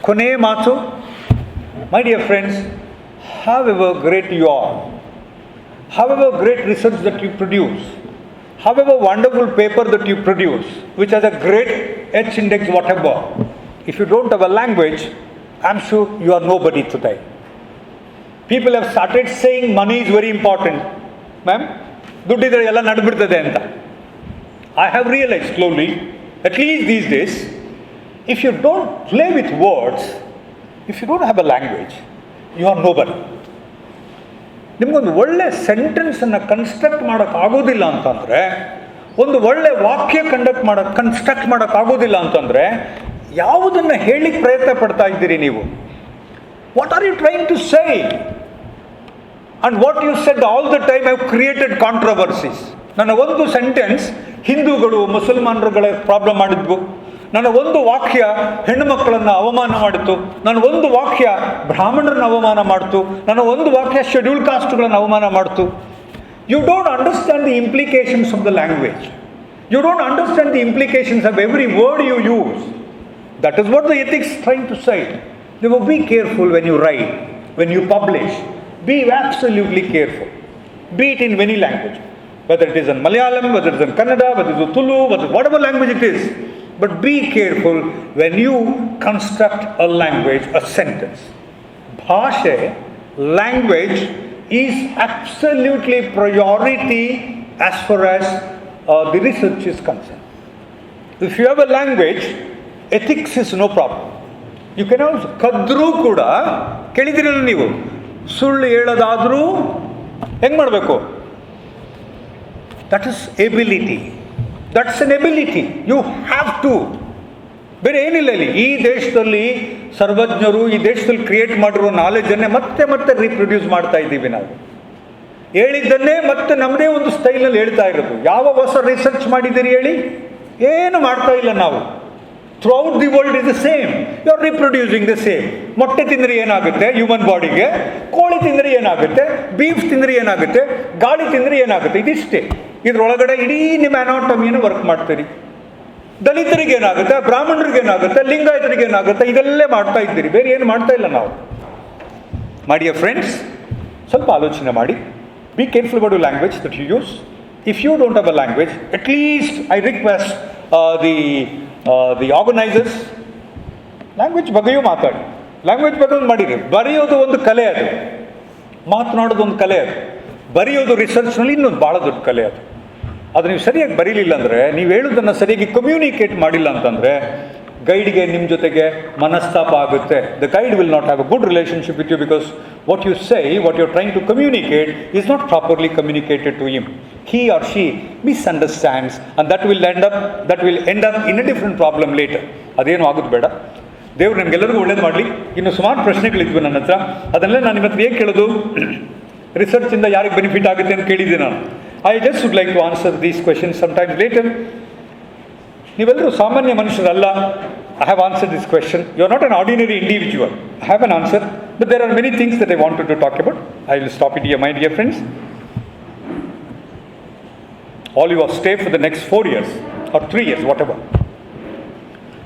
Kone maatu, my dear friends, however great you are, however great research that you produce, however wonderful paper that you produce, which has a great H index, whatever, if you don't have a language, I'm sure you are nobody today. People have started saying money is very important. Ma'am, ದುಡ್ಡಿದ್ರೆ ಎಲ್ಲ ನಡ್ಬಿಡ್ತದೆ ಅಂತ. I have realized slowly, at least these days, if you don't play with words, if you don't have a language, you are nobody. ನಿಮಗೊಂದು ಒಳ್ಳೆ ಸೆಂಟೆನ್ಸನ್ನು construct ಮಾಡೋಕ್ಕಾಗೋದಿಲ್ಲ ಅಂತಂದರೆ, ಒಂದು ಒಳ್ಳೆ ವಾಕ್ಯ construct ಮಾಡೋಕ್ಕಾಗೋದಿಲ್ಲ ಅಂತಂದರೆ, ಯಾವುದನ್ನು ಹೇಳಿಕ್ಕೆ ಪ್ರಯತ್ನ ಪಡ್ತಾ ಇದ್ದೀರಿ ನೀವು? What are you trying to say? And what you said all the time have created controversies. ನನ್ನ ಒಂದು ಸೆಂಟೆನ್ಸ್ ಹಿಂದೂಗಳು ಮುಸಲ್ಮಾನರುಗಳ ಪ್ರಾಬ್ಲಮ್ ಮಾಡಿದ್ವು. ನನ್ನ ಒಂದು ವಾಕ್ಯ ಹೆಣ್ಣು ಮಕ್ಕಳನ್ನು ಅವಮಾನ ಮಾಡಿತು. ನನ್ನ ಒಂದು ವಾಕ್ಯ ಬ್ರಾಹ್ಮಣರನ್ನು ಅವಮಾನ ಮಾಡ್ತು. ನನ್ನ ಒಂದು ವಾಕ್ಯ ಶೆಡ್ಯೂಲ್ ಕಾಸ್ಟ್ಗಳನ್ನು ಅವಮಾನ ಮಾಡ್ತು. You don't understand the implications of the language. You don't understand the implications of every word you use. That is what the ethics trying to say. You be careful when you write, when you publish. Be absolutely careful. Be it in any language, whether it is in Malayalam, whether it is in Kannada, whether it is Tulu, whatever language it is. But be careful when you construct a language, a sentence. Bhashe, language is absolutely priority as far as the research is concerned. If you have a language, ethics is no problem. You can also, ಕದ್ರೂ ಕೂಡ ಕೇಳಿದಿರಲ್ಲ ನೀವು, ಸುಳ್ಳು ಹೇಳೋದಾದರೂ ಹೆಂಗೆ ಮಾಡಬೇಕು? That is ability. That's an ability. You have to. ಬೇರೆ ಏನಿಲ್ಲ ಇಲ್ಲಿ. ಈ ದೇಶದಲ್ಲಿ ಸರ್ವಜ್ಞರು ಈ ದೇಶದಲ್ಲಿ ಕ್ರಿಯೇಟ್ ಮಾಡಿರೋ ನಾಲೆಜನ್ನೇ ಮತ್ತೆ ಮತ್ತೆ ರೀಪ್ರೊಡ್ಯೂಸ್ ಮಾಡ್ತಾ ಇದ್ದೀವಿ ನಾವು. ಹೇಳಿದ್ದನ್ನೇ ಮತ್ತೆ ನಮ್ಮದೇ ಒಂದು ಸ್ಟೈಲಲ್ಲಿ ಹೇಳ್ತಾ ಇರೋದು. ಯಾವ ಹೊಸ ರಿಸರ್ಚ್ ಮಾಡಿದ್ದೀರಿ ಹೇಳಿ? ಏನು ಮಾಡ್ತಾ ಇಲ್ಲ ನಾವು. Throughout the world is the same. You are reproducing the same. ಮೊಟ್ಟೆ ತಿಂದರೆ ಏನಾಗುತ್ತೆ ಹ್ಯೂಮನ್ ಬಾಡಿಗೆ? ಕೋಳಿ ತಿಂದರೆ ಏನಾಗುತ್ತೆ? ಬೀಫ್ ತಿಂದರೆ ಏನಾಗುತ್ತೆ? ಗಾಳಿ ತಿಂದರೆ ಏನಾಗುತ್ತೆ? ಇದಿಷ್ಟೇ. ಇದರೊಳಗಡೆ ಇಡೀ ನಿಮ್ಮ ಅನಾಟಮಿಯನ್ನು ವರ್ಕ್ ಮಾಡ್ತೀರಿ. ದಲಿತರಿಗೆ ಏನಾಗುತ್ತೆ, ಬ್ರಾಹ್ಮಣರಿಗೆ ಏನಾಗುತ್ತೆ, ಲಿಂಗಾಯತರಿಗೆ ಏನಾಗುತ್ತೆ, ಇದೆಲ್ಲೇ ಮಾಡ್ತಾ ಇದ್ದೀರಿ. ಬೇರೆ ಏನು ಮಾಡ್ತಾ ಇಲ್ಲ ನಾವು. ಮೈ ಡಿಯರ್ ಫ್ರೆಂಡ್ಸ್, ಸ್ವಲ್ಪ ಆಲೋಚನೆ ಮಾಡಿ. Be careful about the language that you use. If you don't have a language, at least I request the organisers, language ಬಗ್ಗೆಯೂ ಮಾತಾಡಿ. ಲ್ಯಾಂಗ್ವೇಜ್ ಬಗ್ಗೆ ಒಂದು ಮಾಡಿರಿ. ಬರೆಯೋದು ಒಂದು ಕಲೆ, ಅದು ಮಾತನಾಡೋದು ಒಂದು ಕಲೆ, ಅದು ಬರೆಯೋದು ರಿಸರ್ಚ್ನಲ್ಲಿ ಇನ್ನೊಂದು ಭಾಳ ದೊಡ್ಡ ಕಲೆ. ಅದು ನೀವು ಸರಿಯಾಗಿ ಬರೀಲಿಲ್ಲ ಅಂದರೆ, ನೀವು ಹೇಳೋದನ್ನು ಸರಿಯಾಗಿ ಕಮ್ಯುನಿಕೇಟ್ ಮಾಡಿಲ್ಲ ಅಂತಂದರೆ ಗೈಡ್ಗೆ ನಿಮ್ಮ ಜೊತೆಗೆ ಮನಸ್ತಾಪ ಆಗುತ್ತೆ. The guide will not have a good relationship with you because what you say, what you are trying to communicate is not properly communicated to him. He or she misunderstands and that will end up in a different problem later. ಅದೇನು ಆಗೋದು ಬೇಡ. ದೇವ್ರು ನಿಮಗೆಲ್ಲರಿಗೂ ಒಳ್ಳೇದು ಮಾಡಲಿ. ಇನ್ನು ಸುಮಾರು ಪ್ರಶ್ನೆಗಳಿದ್ವು ನನ್ನ ಹತ್ರ. ಅದನ್ನೆಲ್ಲ ನಾನು ನಿಮ್ಮ ಹತ್ರ ಹೇಗೆ ಕೇಳೋದು? ರಿಸರ್ಚಿಂದ ಯಾರಿಗೆ ಬೆನಿಫಿಟ್ ಆಗುತ್ತೆ ಅಂತ ಕೇಳಿದ್ದೆ ನಾನು. I just would like to answer these questions sometimes later. ನೀವೆಲ್ಲರೂ ಸಾಮಾನ್ಯ ಮನುಷ್ಯರಲ್ಲ. I have answered this question. You are not an ordinary individual. I have an answer, but there are many things that I wanted to talk about. I will stop it here, my dear friends. All you are stay for the next 4 years or 3 years, whatever.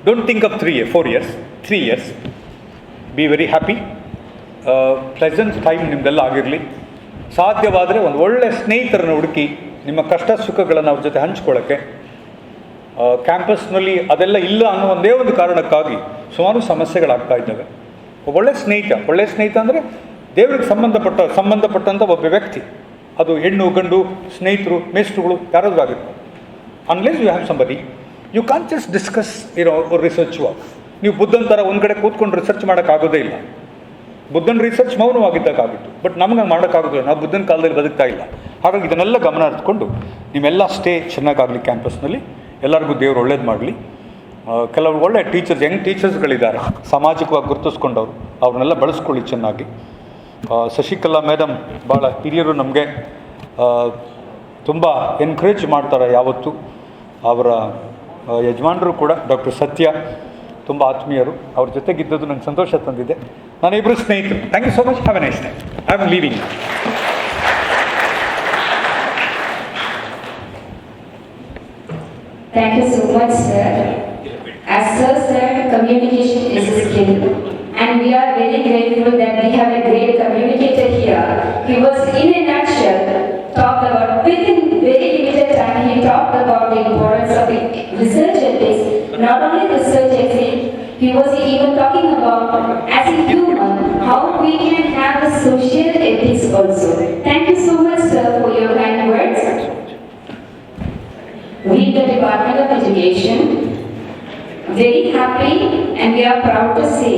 Don't think of 3 years, 4 years, 3 years. Be very happy. Pleasant time ನಿಮ್ದೆಲ್ಲ ಆಗಿರಲಿ. ಸಾಧ್ಯವಾದರೆ ಒಂದು ಒಳ್ಳೆಯ ಸ್ನೇಹಿತರನ್ನು ಹುಡುಕಿ ನಿಮ್ಮ ಕಷ್ಟ ಸುಖಗಳನ್ನು ಅವ್ರ ಜೊತೆ ಹಂಚ್ಕೊಳ್ಳೋಕ್ಕೆ. ಕ್ಯಾಂಪಸ್ನಲ್ಲಿ ಅದೆಲ್ಲ ಇಲ್ಲ ಅನ್ನೋ ಒಂದೇ ಒಂದು ಕಾರಣಕ್ಕಾಗಿ ಸುಮಾರು ಸಮಸ್ಯೆಗಳಾಗ್ತಾ ಇದ್ದಾವೆ. ಒಳ್ಳೆಯ ಸ್ನೇಹಿತ ಅಂದರೆ ದೇವರಿಗೆ ಸಂಬಂಧಪಟ್ಟಂಥ ಒಬ್ಬ ವ್ಯಕ್ತಿ. ಅದು ಹೆಣ್ಣು ಗಂಡು ಸ್ನೇಹಿತರು ಮೇಸ್ಟ್ರುಗಳು ಯಾರಾದರೂ ಆಗುತ್ತೆ. Unless you have somebody, you can't just discuss research work. ನೀವು ಬುದ್ಧನ ಥರ ಒಂದು ಕಡೆ ಕೂತ್ಕೊಂಡು ರಿಸರ್ಚ್ ಮಾಡೋಕ್ಕಾಗೋದೇ ಇಲ್ಲ. ಬುದ್ಧನ ರಿಸರ್ಚ್ ಮೌನವಾಗಿದ್ದಕ್ಕಾಗಿತ್ತು, ಬಟ್ ನಮ್ಗೆ ಮಾಡೋಕ್ಕಾಗೋದಿಲ್ಲ. ನಾವು ಬುದ್ಧನ ಕಾಲದಲ್ಲಿ ಬದುಕ್ತಾ ಇಲ್ಲ. ಹಾಗಾಗಿ ಇದನ್ನೆಲ್ಲ ಗಮನ ಇಟ್ಕೊಂಡು ನೀವೆಲ್ಲ ಸ್ಟೇ ಚೆನ್ನಾಗಾಗಲಿ ಕ್ಯಾಂಪಸ್ನಲ್ಲಿ. ಎಲ್ಲರಿಗೂ ದೇವರು ಒಳ್ಳೇದು ಮಾಡಲಿ. ಕೆಲವರು ಒಳ್ಳೆ ಟೀಚರ್ಸ್, ಯಂಗ್ ಟೀಚರ್ಸ್ಗಳಿದ್ದಾರೆ, ಸಾಮಾಜಿಕವಾಗಿ ಗುರುತಿಸ್ಕೊಂಡವರು, ಅವ್ರನ್ನೆಲ್ಲ ಬಳಸ್ಕೊಳ್ಳಿ ಚೆನ್ನಾಗಿ. ಶಶಿಕಲಾ ಮೇಡಮ್ ಭಾಳ ಹಿರಿಯರು, ನಮಗೆ ತುಂಬ ಎನ್ಕರೇಜ್ ಮಾಡ್ತಾರೆ ಯಾವತ್ತೂ. ಅವರ ಯಜಮಾನರು ಕೂಡ ಡಾಕ್ಟರ್ ಸತ್ಯ ತುಂಬ ಆತ್ಮೀಯರು. ಅವ್ರ ಜೊತೆಗಿದ್ದದ್ದು ನನಗೆ ಸಂತೋಷ ತಂದಿದೆ. ನಾನಿಬ್ಬರು ಸ್ನೇಹಿತರು. Thank you so much. Have a nice time. I am leaving. Thank you so much, sir. As sir said, communication is a skill, and we are very grateful that we have a great communicator here. He was, in a nutshell, talked about, within very limited time, he talked about the importance of research ethics. Not only research ethics, he was even talking about, as a human, how we can have a social ethics also. Thank you so much, sir, for your kind words. We, the Department of Education, very happy and we are proud to say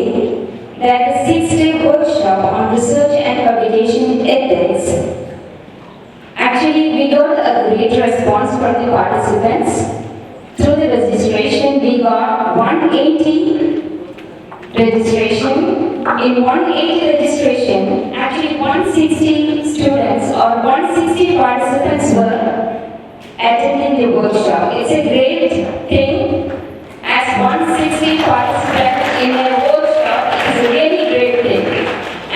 that the 6-day workshop on research and publication ethics, actually we got a great response from the participants. Through the registration, we got 180 registration. In 180 registration, actually 160 students or 160 participants were attending the workshop. It's a great thing, as 160 participants in a workshop is a really great thing.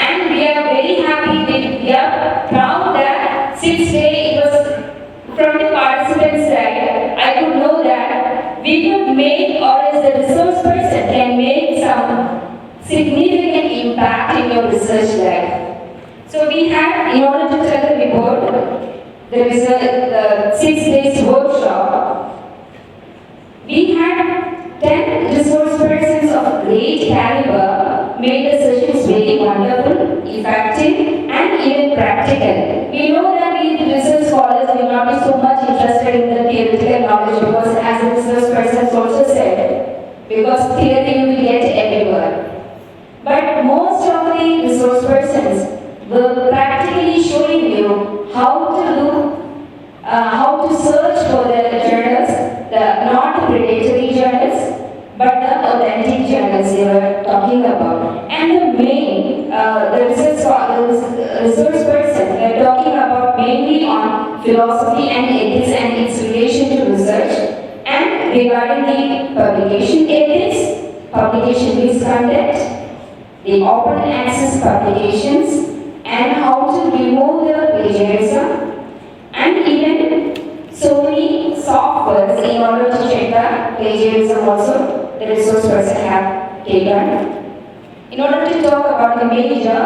And we are very happy, we are proud that 6 days it was from the participants side. I could know that we could make, or as the resource person can make some significant impact in your research life. So we had, in order to tell the report, the 6 days workshop, we had 10 resource persons of great caliber, made the sessions very wonderful, effective and even practical. We know that we research scholars will not be so much interested in the theoretical knowledge because as a research person has also said, because theory you will get everywhere. But most of the resource persons were practically showing you how to search for the journals, not predatory journals, but the authentic journals they were talking about. And the research person, they are talking about mainly on philosophy and ethics and its relation to research, and regarding the publication ethics, publication misconduct, the open access publications, and how to remove the plagiarism, and even so many softwares in order to check the plagiarism also the resource person have taken. In order to talk about the major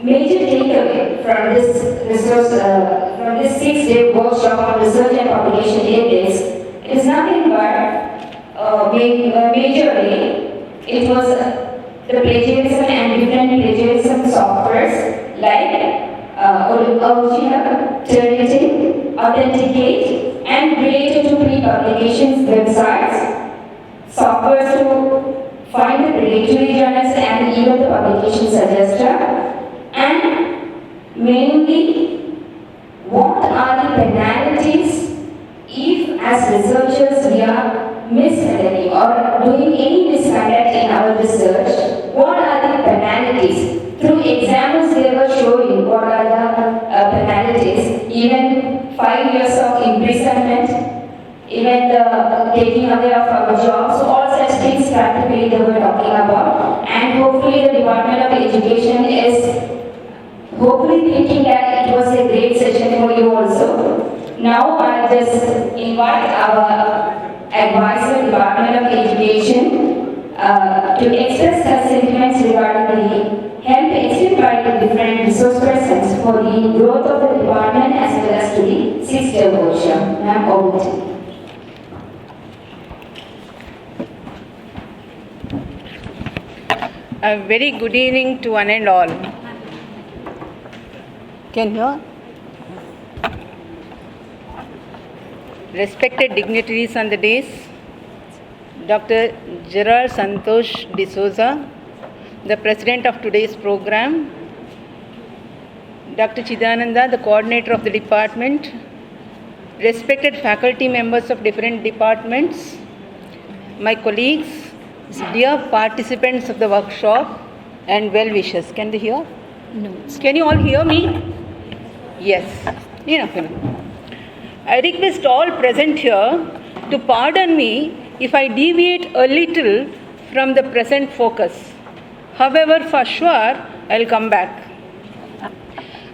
takeaway from this resource, from this 6-day workshop on research and publication ethics, it is nothing but majorly it was the plagiarism and different plagiarism softwares like original, Turnitin, Authenticate, and related to pre-publications websites, softwares to find the predatory journals and even the publication suggester, and mainly what are the penalties if as researchers we are mishandling or doing any misconduct in our research, what are the penalties? Through examples they were showing what are the penalties, even 5 years of imprisonment, even the taking away of our jobs, so all such things practically they were talking about. And hopefully the Department of Education is hopefully thinking that it was a great session for you also. Now I just invite our advisor, Department of Education, to express her sentiments regarding the help extended by the different resource persons for the growth of the department as well as to the 6-day workshop. Ma'am, over to you. A very good evening to one and all. Can you hear? Respected dignitaries on the dais, Dr. Gerard Santosh D'Souza, the president of today's program, Dr. Chidananda, the coordinator of the department, respected faculty members of different departments, my colleagues, dear participants of the workshop, and well-wishers. Can they hear? No. Can you all hear me? Yes. Enough. I request all present here to pardon me if I deviate a little from the present focus. However, for sure, I'll come back.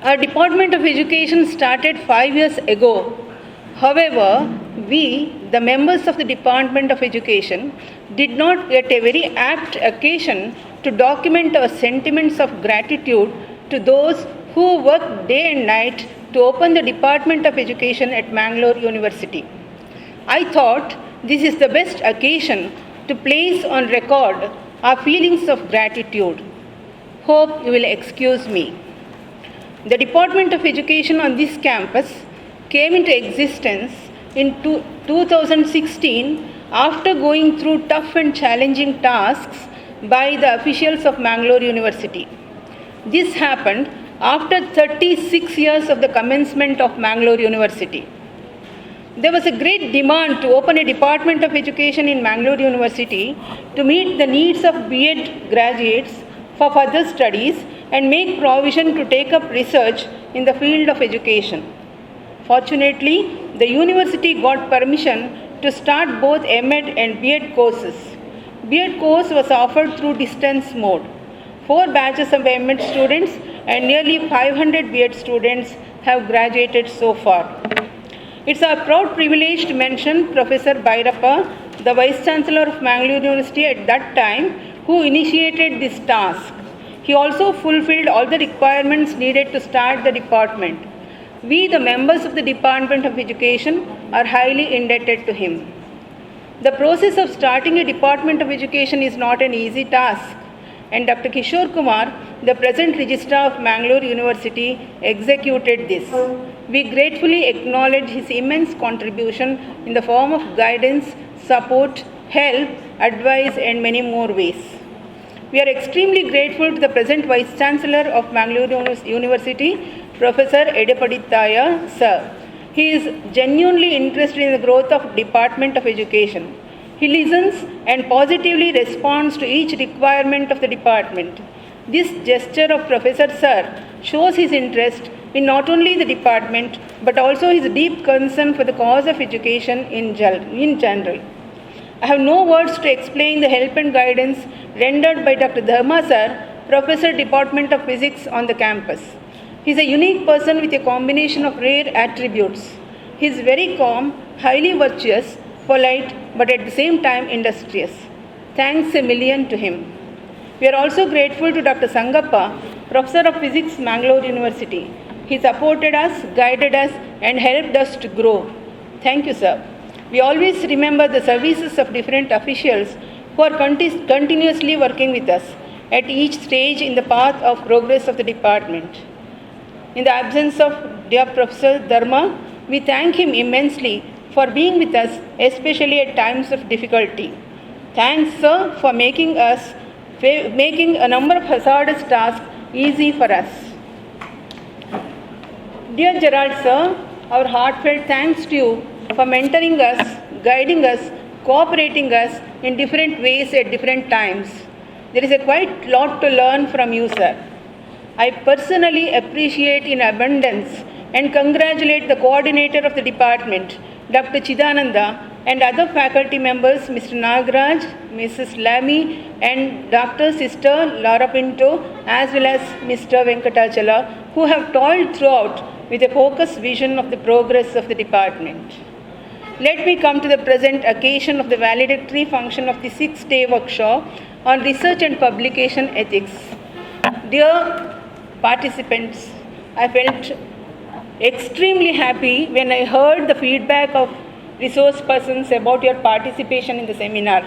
Our Department of Education started 5 years ago. However, we, the members of the Department of Education, did not get a very apt occasion to document our sentiments of gratitude to those who worked day and night to open the Department of Education at Mangalore University. I thought this is the best occasion to place on record our feelings of gratitude. Hope you will excuse me. The Department of Education on this campus came into existence in 2016 after going through tough and challenging tasks by the officials of Mangalore University. This happened after 36 years of the commencement of Mangalore University. There was a great demand to open a Department of Education in Mangalore University to meet the needs of B.Ed graduates for further studies and make provision to take up research in the field of education. Fortunately, the university got permission to start both M.Ed and B.Ed courses. B.Ed course was offered through distance mode. 4 batches of M.Ed students and nearly 500 B.Ed students have graduated so far. It's our proud privilege to mention Professor Bhairappa, the Vice Chancellor of Mangalore University at that time, who initiated this task. He also fulfilled all the requirements needed to start the department. We, the members of the Department of Education, are highly indebted to him. The process of starting a Department of Education is not an easy task. and Dr. Kishore Kumar, the present Registrar of Mangalore University, executed this. We gratefully acknowledge his immense contribution in the form of guidance, support, help, advice, and many more ways. We are extremely grateful to the present Vice Chancellor of Mangalore University, Professor Edepaditaya, sir. He is genuinely interested in the growth of Department of Education. He listens and positively responds to each requirement of the department. This gesture of Professor Sir shows his interest in not only the department but also his deep concern for the cause of education in general. I have no words to explain the help and guidance rendered by Dr. Dharma Sir, Professor Department of Physics on the campus. He is a unique person with a combination of rare attributes. He is very calm, highly virtuous, polite, but at the same time industrious. Thanks a million to him. We are also grateful to Dr. Sangappa, Professor of Physics, Mangalore University. He supported us, guided us, and helped us to grow. Thank you, sir. We always remember the services of different officials who are continuously working with us at each stage in the path of progress of the department. In the absence of dear Professor Dharma, we thank him immensely for being with us, especially at times of difficulty. Thanks, sir, for making a number of hazardous tasks easy for us. Dear Gerald, sir, our heartfelt thanks to you for mentoring us, guiding us, cooperating us in different ways at different times. There is a quite lot to learn from you, sir. I personally appreciate in abundance and congratulate the coordinator of the department, Dr. Chidananda, and other faculty members, Mr. Nagaraj, Mrs. Lamy, and Dr. Sister Laura Pinto, as well as Mr. Venkatachala, who have toiled throughout with a focused vision of the progress of the department. Let me come to the present occasion of the valedictory function of the 6-day workshop on research and publication ethics. Dear participants, I felt extremely happy when I heard the feedback of resource persons about your participation in the seminar.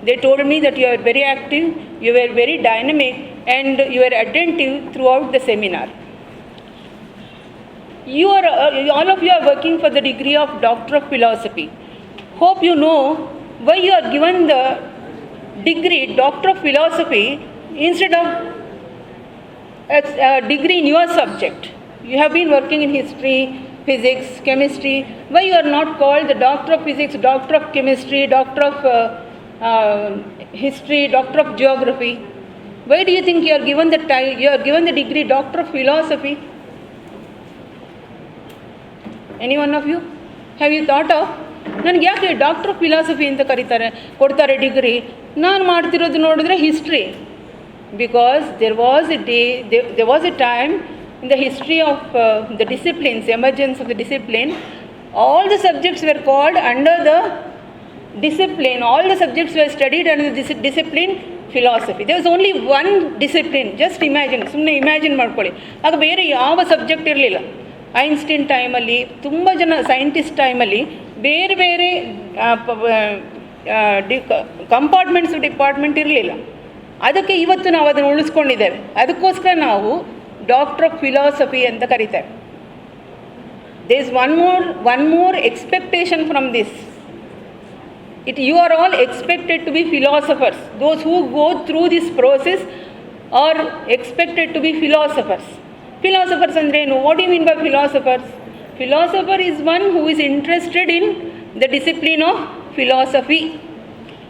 They told me that you are very active, you were very dynamic, and you were attentive throughout the seminar. All of you are working for the degree of Doctor of Philosophy. Hope you know why you are given the degree Doctor of Philosophy instead of a degree in your subject. You have been working in history, physics, chemistry. Why you are not called the Doctor of Physics, Doctor of Chemistry, Doctor of History, Doctor of Geography? Why do you think you are given the title? You are given the degree Doctor of Philosophy? Any one of you? Have you thought of? ನನಗೆ ಯಾಕೆ doctor of philosophy ಅಂತ ಕೊಡ್ತಾರೆ degree? ನಾನು ಮಾಡ್ತಿರೋದು ನೋಡಿದ್ರೆ history. Because there was a time in the history of the disciplines, emergence of the discipline, all the subjects were called under the discipline, all the subjects were studied under the discipline philosophy. There was only one discipline. Just imagine, ಸುಮ್ಮನೆ imagine ಮಾಡ್ಕೊಳ್ಳಿ. ಆಗ ಬೇರೆ ಯಾವ subject ಇರಲಿಲ್ಲ. Einstein ಟೈಮಲ್ಲಿ, ತುಂಬ ಜನ scientist ಟೈಮಲ್ಲಿ ಬೇರೆ ಬೇರೆ ಕಂಪಾರ್ಟ್ಮೆಂಟ್ಸ್ ಡಿಪಾರ್ಟ್ಮೆಂಟ್ ಇರಲಿಲ್ಲ. ಅದಕ್ಕೆ ಇವತ್ತು ನಾವು ಅದನ್ನು ಉಳಿಸ್ಕೊಂಡಿದ್ದೇವೆ. ಅದಕ್ಕೋಸ್ಕರ ನಾವು ಡಾಕ್ಟರ್ ಆಫ್ ಫಿಲಾಸಫಿ ಅಂತ ಕರೀತಾರೆ. There is one more expectation from this. You are all expected to be philosophers. Those who go through this process are expected to be philosophers. Philosophers andrenu? What do you mean by philosophers? Philosopher is one who is interested in the discipline of philosophy.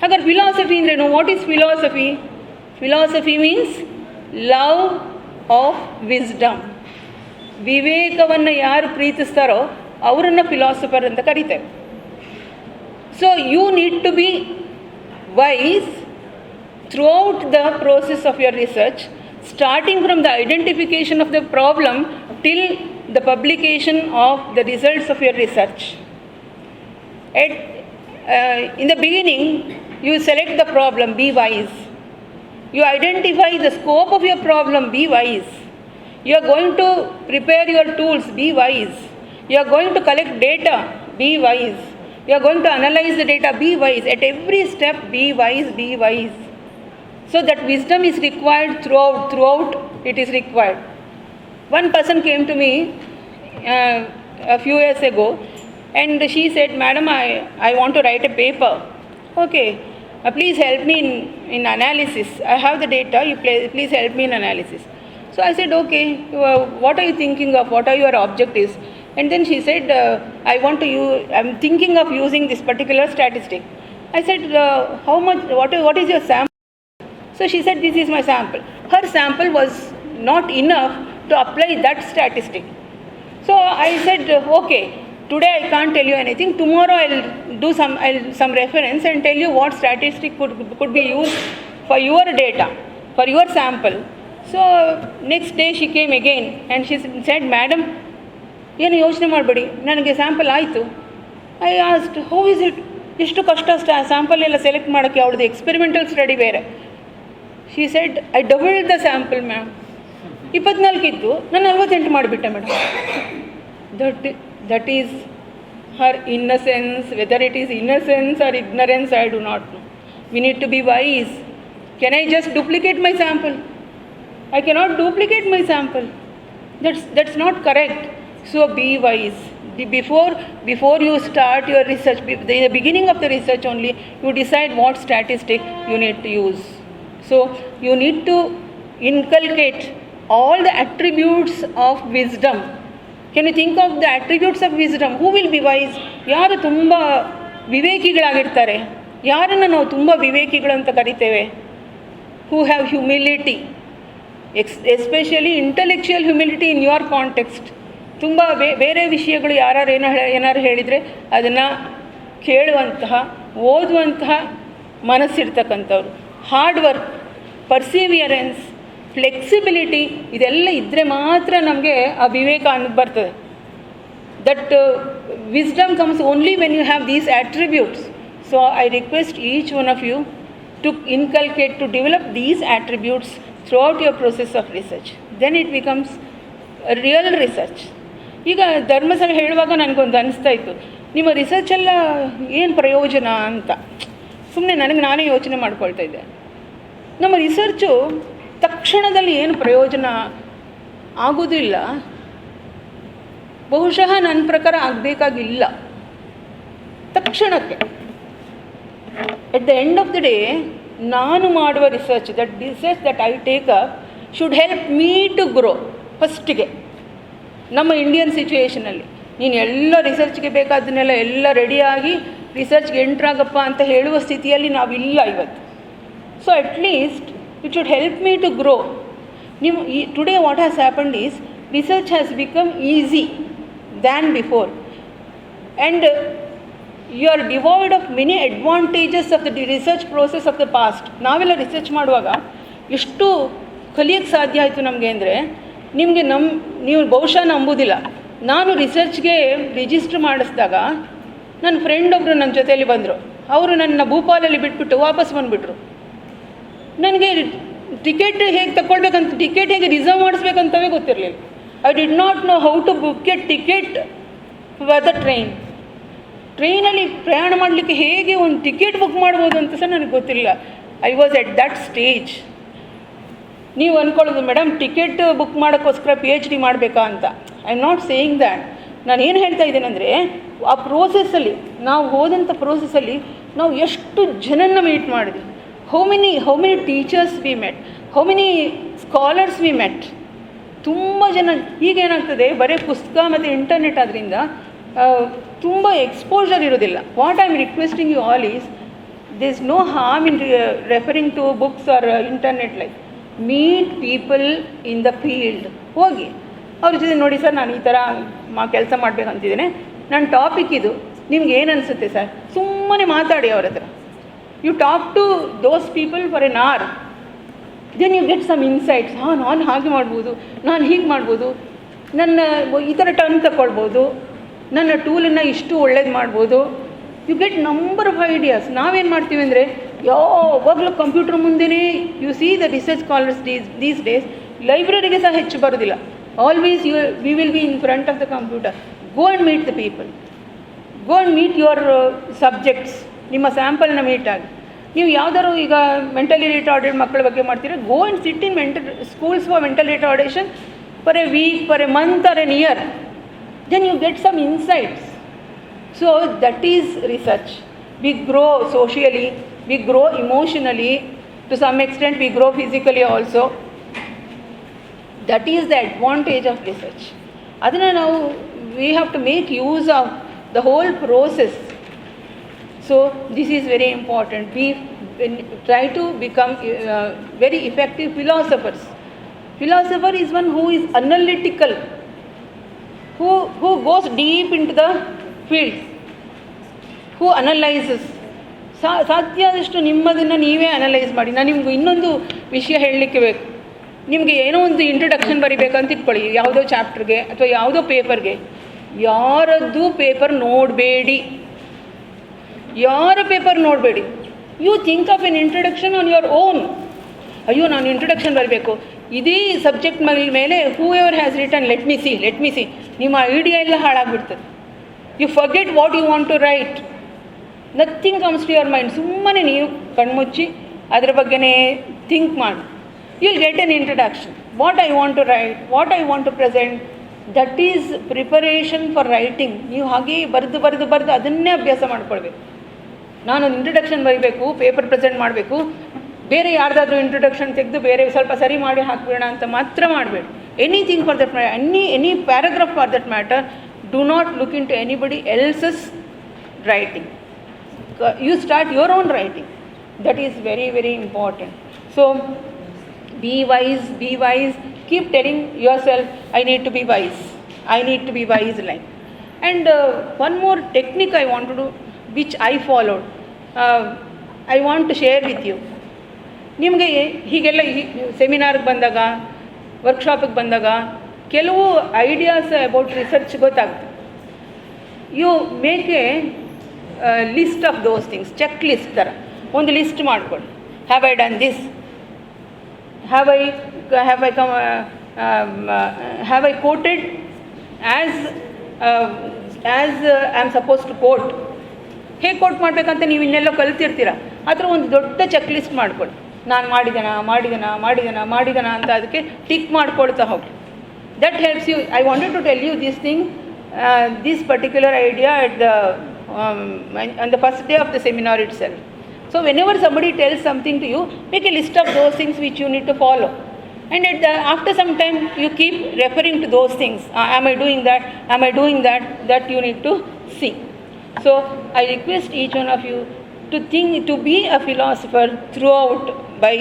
Agar philosophy andrenu? What is philosophy? Philosophy means love of wisdom. ವಿವೇಕವನ್ನು ಯಾರು ಪ್ರೀತಿಸ್ತಾರೋ ಅವರನ್ನು philosopher ಅಂತ ಕರೀತಾರೆ. So you need to be wise throughout the process of your research, starting from the identification of the problem till the publication of the results of your research. In the beginning, you select the problem, be wise. You identify the scope of your problem, be wise. You are going to prepare your tools, be wise. You are going to collect data, be wise. You are going to analyze the data, be wise. At every step, be wise, be wise. So that wisdom is required throughout it is required. One person came to me a few years ago and she said, Madam, I want to write a paper. Okay, please help me in analysis. I have the data, you please help me in analysis. So I said, okay, what are you thinking of? What are your objectives? And then she said, I'm thinking of using this particular statistic. I said, how much, what is your sample? So she said, this is my sample. Her sample was not enough to apply that statistic. So I said, okay, today I can't tell you anything. Tomorrow I'll do some reference and tell you what statistic could be used for your data, for your sample. So next day she came again and she said, Madam, ಏನು ಯೋಚನೆ ಮಾಡಬೇಡಿ, ನನಗೆ sample ಆಯಿತು. I asked, how is it, ಎಷ್ಟು ಕಷ್ಟ sample ಎಲ್ಲ select ಮಾಡೋಕ್ಕೆ, ಅವ್ರದ್ದು ಎಕ್ಸ್ಪೆರಿಮೆಂಟಲ್ ಸ್ಟಡಿ ಬೇರೆ. She said, I doubled the sample ma'am. 24 ಇತ್ತು, ನಾನು 48 ಮಾಡಿಬಿಟ್ಟೆ madam. That is her innocence. Whether it is innocence or ignorance, I do not know. We need to be wise. Can I just duplicate my sample? I cannot duplicate my sample. That's not correct. So be wise. Before you start your research, in the beginning of the research only, you decide what statistic you need to use. So you need to inculcate all the attributes of wisdom. Can you think of the attributes of wisdom? Who will be wise? ಯಾರು ತುಂಬ ವಿವೇಕಿಗಳಾಗಿರ್ತಾರೆ, ಯಾರನ್ನು ನಾವು ತುಂಬ ವಿವೇಕಿಗಳು ಅಂತ ಕರಿತೇವೆ? Who have humility, especially intellectual humility in your context. ತುಂಬ ಬೇರೆ ವಿಷಯಗಳು ಏನಾರು ಹೇಳಿದರೆ ಅದನ್ನು ಕೇಳುವಂತಹ, ಓದುವಂತಹ ಮನಸ್ಸಿರ್ತಕ್ಕಂಥವ್ರು. ಹಾರ್ಡ್ ವರ್ಕ್, ಪರ್ಸಿವಿಯರೆನ್ಸ್, ಫ್ಲೆಕ್ಸಿಬಿಲಿಟಿ, ಇದೆಲ್ಲ ಇದ್ದರೆ ಮಾತ್ರ ನಮಗೆ ಆ ವಿವೇಕ ಅನ್ನೋದು ಬರ್ತದೆ. That wisdom comes only when you have these attributes. So I request each one of you to inculcate, to develop these attributes throughout your process of research. Then it becomes a real research. ಈಗ ಧರ್ಮಸ್ಥಳ ಹೇಳುವಾಗ ನನಗೊಂದು ಅನಿಸ್ತಾ ಇತ್ತು, ನಿಮ್ಮ ರಿಸರ್ಚೆಲ್ಲ ಏನು ಪ್ರಯೋಜನ ಅಂತ. ಸುಮ್ಮನೆ ನಾನೇ ಯೋಚನೆ ಮಾಡ್ಕೊಳ್ತಾ ಇದ್ದೆ. ನಮ್ಮ ರಿಸರ್ಚು ತಕ್ಷಣದಲ್ಲಿ ಏನು ಪ್ರಯೋಜನ ಆಗೋದಿಲ್ಲ, ಬಹುಶಃ ನನ್ನ ಪ್ರಕಾರ ಆಗಬೇಕಾಗಿಲ್ಲ ತಕ್ಷಣಕ್ಕೆ. At the end of the day, ನಾನು ಮಾಡುವ research that I take up should help me to grow. ಫಸ್ಟಿಗೆ ನಮ್ಮ ಇಂಡಿಯನ್ ಸಿಚುವೇಷನಲ್ಲಿ ನೀನು ಎಲ್ಲ ರಿಸರ್ಚ್ಗೆ ಬೇಕಾದನ್ನೆಲ್ಲ ಎಲ್ಲ ರೆಡಿಯಾಗಿ ರಿಸರ್ಚ್ಗೆ ಎಂಟ್ರಾಗಪ್ಪ ಅಂತ ಹೇಳುವ ಸ್ಥಿತಿಯಲ್ಲಿ ನಾವಿಲ್ಲ ಇವತ್ತು. So at least it should help me to grow. Today what has happened is research has become easy than before and you are devoid of many advantages of the research process of the past. ನಾವೆಲ್ಲ research ಮಾಡುವಾಗ ಎಷ್ಟು ಕಲಿಯೋಕ್ಕೆ ಸಾಧ್ಯ ಆಯಿತು ನಮಗೆ ಅಂದರೆ, ನೀವು ಬಹುಶಃ ನಂಬೋದಿಲ್ಲ, ನಾನು ರಿಸರ್ಚ್ಗೆ ರಿಜಿಸ್ಟರ್ ಮಾಡಿಸಿದಾಗ ನನ್ನ ಫ್ರೆಂಡ್ ಒಬ್ಬರು ನನ್ನ ಜೊತೆಯಲ್ಲಿ ಬಂದರು. ಅವರು ನನ್ನ ಭೂಪಾಲಲ್ಲಿ ಬಿಟ್ಬಿಟ್ಟು ವಾಪಸ್ ಬಂದುಬಿಟ್ರು. ನನಗೆ ಟಿಕೆಟ್ ಹೇಗೆ ತಗೊಳ್ಬೇಕಂತ, ಟಿಕೆಟ್ ಹೇಗೆ ರಿಸರ್ವ್ ಮಾಡಿಸ್ಬೇಕಂತವೇ ಗೊತ್ತಿರಲಿಲ್ಲ. I did not know how to book a ticket for the ಟ್ರೈನಲ್ಲಿ ಪ್ರಯಾಣ ಮಾಡಲಿಕ್ಕೆ ಹೇಗೆ ಒಂದು ಟಿಕೆಟ್ ಬುಕ್ ಮಾಡ್ಬೋದು ಅಂತ ಸಹ ನನಗೆ ಗೊತ್ತಿಲ್ಲ. I was at that stage. ನೀವು ಅಂದ್ಕೊಳ್ಳೋದು, ಮೇಡಮ್ ಟಿಕೆಟ್ ಬುಕ್ ಮಾಡೋಕ್ಕೋಸ್ಕರ PhD ಮಾಡಬೇಕಾ ಅಂತ. I am not saying that. ನಾನು ಏನು ಹೇಳ್ತಾ ಇದ್ದೇನೆಂದರೆ, ಆ ಪ್ರೋಸೆಸ್ಸಲ್ಲಿ, ನಾವು ಹೋದಂಥ ಪ್ರೋಸೆಸ್ಸಲ್ಲಿ ನಾವು ಎಷ್ಟು ಜನನ್ನ ಮೀಟ್ ಮಾಡಿದ್ವಿ. How many teachers we met, how many scholars we met. ತುಂಬ ಜನ. ಈಗೇನಾಗ್ತದೆ, ಬರೀ ಪುಸ್ತಕ ಮತ್ತು ಇಂಟರ್ನೆಟ್ ಅದರಿಂದ ತುಂಬ ಎಕ್ಸ್ಪೋಜರ್ ಇರೋದಿಲ್ಲ. What I am requesting you all is, there is no harm in referring to books or internet. Like meet people in the field. ಹೋಗಿ ಅವ್ರ ಜೊತೆ, ನೋಡಿ ಸರ್, ನಾನು ಈ ಥರ ಕೆಲಸ ಮಾಡಬೇಕಂತಿದ್ದೇನೆ, ನನ್ನ ಟಾಪಿಕ್ ಇದು, ನಿಮ್ಗೆ ಏನು ಅನಿಸುತ್ತೆ ಸರ್? ಸುಮ್ಮನೆ ಮಾತಾಡಿ ಅವ್ರ ಹತ್ರ. You talk to those people for an hour, then you get some insights. ನಾನು ಹಾಗೆ ಮಾಡ್ಬೋದು, ನಾನು ಹೀಗೆ ಮಾಡ್ಬೋದು, ನನ್ನ ಈ ಥರ ಟರ್ನ್ ತಗೊಳ್ಬೋದು, ನನ್ನ ಟೂಲನ್ನು ಇಷ್ಟು ಒಳ್ಳೇದು ಮಾಡ್ಬೋದು. You get number of ideas. ನಾವೇನು ಮಾಡ್ತೀವಿ ಅಂದರೆ, ಯಾವಾಗಲೂ ಕಂಪ್ಯೂಟರ್ ಮುಂದೆನೇ. You see the research scholars these days ಲೈಬ್ರರಿಗೆ ಸಹ ಹೆಚ್ಚು ಬರೋದಿಲ್ಲ. Always we will be in front of the computer. Go and meet the people, go and meet your subjects. ನಿಮ್ಮ ಸ್ಯಾಂಪಲ್ನ ಮೀಟ್ ಆಗಿ ನೀವು ಯಾವ್ದಾದ್ರು ಈಗ ಮೆಂಟಲಿ ರಿಟಾರ್ಡೆಡ್ ಮಕ್ಕಳ ಬಗ್ಗೆ ಮಾಡ್ತೀರಾ, go and sit in schools for mental retardation for a week, for a month or an year. Then you get some insights. So that is research. We grow socially, we grow emotionally, to some extent we grow physically also. That is the advantage of research. Adana now we have to make use of the whole process. So this is very important. We try to become very effective philosophers. Philosopher is one who is analytical, who goes deep into the field, who analyzes. ಸಾಧ್ಯ ಆದಷ್ಟು ನಿಮ್ಮದನ್ನು ನೀವೇ analyse ಮಾಡಿ. ನಾನು ನಿಮ್ಗೆ ಇನ್ನೊಂದು ವಿಷಯ ಹೇಳಲಿಕ್ಕೆ ಬೇಕು. ನಿಮಗೆ ಏನೋ ಒಂದು ಇಂಟ್ರೊಡಕ್ಷನ್ ಬರಿಬೇಕಂತ ಇಟ್ಕೊಳ್ಳಿ, ಯಾವುದೋ ಚಾಪ್ಟರ್ಗೆ ಅಥವಾ ಯಾವುದೋ ಪೇಪರ್ಗೆ. ಯಾರದ್ದು ಪೇಪರ್ ನೋಡಬೇಡಿ, ಯಾರ ಪೇಪರ್ ನೋಡಬೇಡಿ. You think of an introduction on your own. ಅಯ್ಯೋ ನಾನು ಇಂಟ್ರೊಡಕ್ಷನ್ ಬರಬೇಕು, ಇದೇ ಸಬ್ಜೆಕ್ಟ್ ಮೇಲೆ whoever has written let me see, ನಿಮ್ಮ ಐಡಿಯಾ ಎಲ್ಲ ಹಾಳಾಗ್ಬಿಡ್ತದೆ. You forget what you want to write. Nothing comes to your mind. ಸುಮ್ಮನೆ ನೀವು ಕಣ್ಮುಚ್ಚಿ ಅದರ ಬಗ್ಗೆನೇ ಥಿಂಕ್ ಮಾಡಿ. You will get an introduction. What I want to write, what I want to present, that is preparation for writing. ನೀವು ಹಾಗೇ ಬರೆದು ಅದನ್ನೇ ಅಭ್ಯಾಸ ಮಾಡ್ಕೊಳ್ಬೇಕು. ನಾನೊಂದು ಇಂಟ್ರೊಡಕ್ಷನ್ ಬರೀಬೇಕು, ಪೇಪರ್ ಪ್ರೆಸೆಂಟ್ ಮಾಡಬೇಕು, ಬೇರೆ ಯಾರ್ದಾದ್ರೂ ಇಂಟ್ರೊಡಕ್ಷನ್ ತೆಗೆದು ಬೇರೆ ಸ್ವಲ್ಪ ಸರಿ ಮಾಡಿ ಹಾಕ್ಬೇಡ ಅಂತ ಮಾತ್ರ ಮಾಡಬೇಡಿ. Anything for that matter, any paragraph for that matter, do not look into anybody else's writing. You start your own writing. That is very, very important. So be wise. Keep telling yourself, I need to be wise like. And one more technique I want to do, which I followed, I want to share with you. ನಿಮಗೆ ಹೀಗೆಲ್ಲ ಸೆಮಿನಾರ್ಗೆ ಬಂದಾಗ, ವರ್ಕ್ಶಾಪಿಗೆ ಬಂದಾಗ ಕೆಲವು ideas about research ಗೊತ್ತಾಗುತ್ತೆ. You make a list of those things, check list ಥರ ಒಂದು list ಮಾಡ್ಕೊಳ್ಳಿ. Have I done this, have I quoted as I am suppose to quote. ಹೇಗೆ ಕೋಟ್ ಮಾಡಬೇಕಂತ ನೀವು ಇನ್ನೆಲ್ಲೋ ಕಲ್ತಿರ್ತೀರ. ಆ ಥರ ಒಂದು ದೊಡ್ಡ ಚೆಕ್ ಲಿಸ್ಟ್ ಮಾಡ್ಕೊಳ್ಳಿ. ನಾನು ಮಾಡಿದನ ಅಂತ ಅದಕ್ಕೆ ಟಿಕ್ ಮಾಡ್ಕೊಳ್ತಾ ಹೋಗಿ. That helps you. I wanted to tell you this thing, this particular idea at on the first day of the seminar itself. So whenever somebody tells something to you, make a list of those things which you need to follow. And after some time, you keep referring to those things. Am I doing that? That you need to see. So I request each one of you to be a philosopher throughout by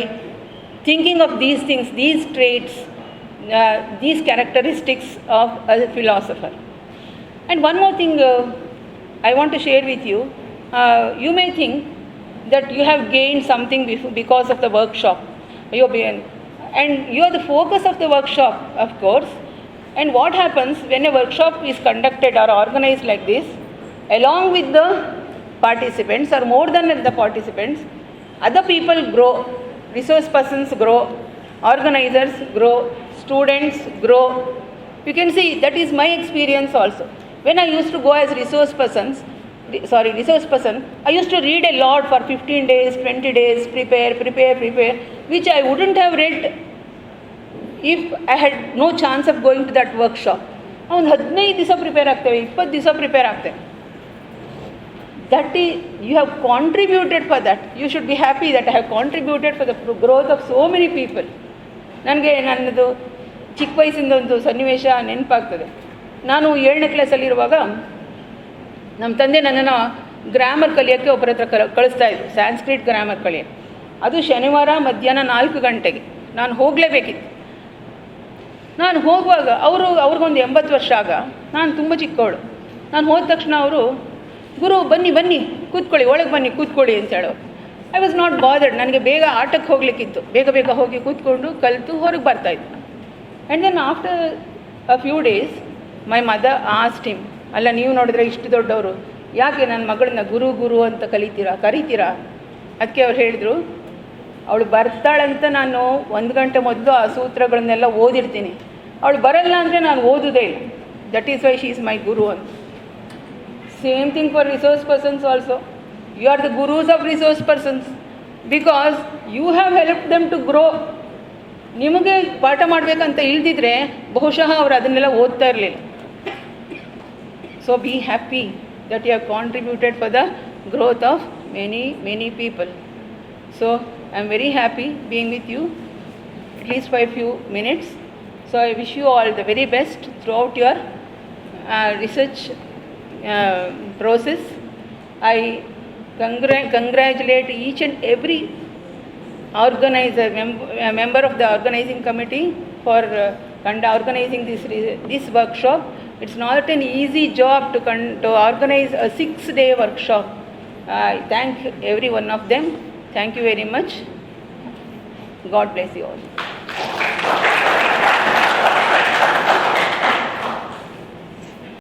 thinking of these things, these traits, these characteristics of a philosopher. And one more thing I want to share with you. You may think that you have gained something because of the workshop. And you are the focus of the workshop, of course. And what happens when a workshop is conducted or organized like this, along with the participants or more than the participants, other people grow, resource persons grow, organizers grow, students grow. You can see that is my experience also. When I used to go as resource person, I used to read a lot for 15 days, 20 days, prepare, which I wouldn't have read if I had no chance of going to that workshop. ಒಂದು 15 ದಿವಸ prepare ಆಗ್ತೇವೆ, 20 ದಿವಸ prepare ಆಗ್ತೇವೆ. That is, you have contributed for that. You should be happy that I have contributed for the growth of so many people. ನನಗೆ ನನ್ನದು ಚಿಕ್ಕ ವಯಸ್ಸಿಂದ ಒಂದು ಸನ್ನಿವೇಶ ನೆನಪಾಗ್ತದೆ. ನಾನು 7ನೇ ಕ್ಲಾಸಲ್ಲಿರುವಾಗ ನಮ್ಮ ತಂದೆ ನನ್ನನ್ನು ಗ್ರಾಮರ್ ಕಲಿಯೋಕ್ಕೆ ಒಬ್ಬರ ಹತ್ರ ಕಳಿಸ್ತಾಯಿದ್ರು, ಸ್ಯಾನ್ಸ್ಕ್ರಿಟ್ ಗ್ರಾಮರ್ ಕಲಿಯೋಕ್ಕೆ. ಅದು ಶನಿವಾರ ಮಧ್ಯಾಹ್ನ 4 ಗಂಟೆಗೆ ನಾನು ಹೋಗಲೇಬೇಕಿತ್ತು. ನಾನು ಹೋಗುವಾಗ ಅವ್ರಿಗೊಂದು 80 ವರ್ಷ ಆಗ, ನಾನು ತುಂಬ ಚಿಕ್ಕವಳು. ನಾನು ಹೋದ ತಕ್ಷಣ ಅವರು, ಗುರು ಬನ್ನಿ ಕೂತ್ಕೊಳ್ಳಿ, ಒಳಗೆ ಬನ್ನಿ ಕೂತ್ಕೊಳ್ಳಿ ಅಂತ ಹೇಳೋರು. I was not bothered. ನನಗೆ ಬೇಗ ಆಟಕ್ಕೆ ಹೋಗಲಿಕ್ಕಿತ್ತು. ಬೇಗ ಹೋಗಿ ಕೂತ್ಕೊಂಡು ಕಲಿತು ಹೊರಗೆ ಬರ್ತಾಯಿದ್ದೆ. And then after a few days my mother asked him, ಅಲ್ಲ ನೀವು ನೋಡಿದ್ರೆ ಇಷ್ಟು ದೊಡ್ಡವರು, ಯಾಕೆ ನನ್ನ ಮಗಳನ್ನ ಗುರು ಅಂತ ಕರಿತೀರಾ? ಅದಕ್ಕೆ ಅವ್ರು ಹೇಳಿದರು, ಅವಳು ಬರ್ತಾಳಂತ ನಾನು 1 ಗಂಟೆ ಮೊದಲು ಆ ಸೂತ್ರಗಳನ್ನೆಲ್ಲ ಓದಿರ್ತೀನಿ. ಅವಳು ಬರಲ್ಲ ಅಂದರೆ ನಾನು ಓದೋದೇ ಇಲ್ಲ. That is why she is my guru ಅಂತ. Same thing for resource persons also. You are the gurus of resource persons. because you have helped them to grow. ನಿಮಗೆ ಪಾಠ ಮಾಡಬೇಕಂತ ಇಲ್ದಿದ್ರೆ ಬಹುಶಃ ಅವರು ಅದನ್ನೆಲ್ಲ ಓದ್ತಾ ಇರಲಿಲ್ಲ. So be happy that you have contributed for the growth of many people. So I am very happy being with you at least for a few minutes. So I wish you all the very best throughout your research process. I congratulate each and every organizer, member of the organizing committee for organizing this workshop. It's not an easy job to organize a 6-day workshop. I thank every one of them. Thank you very much. God bless you all.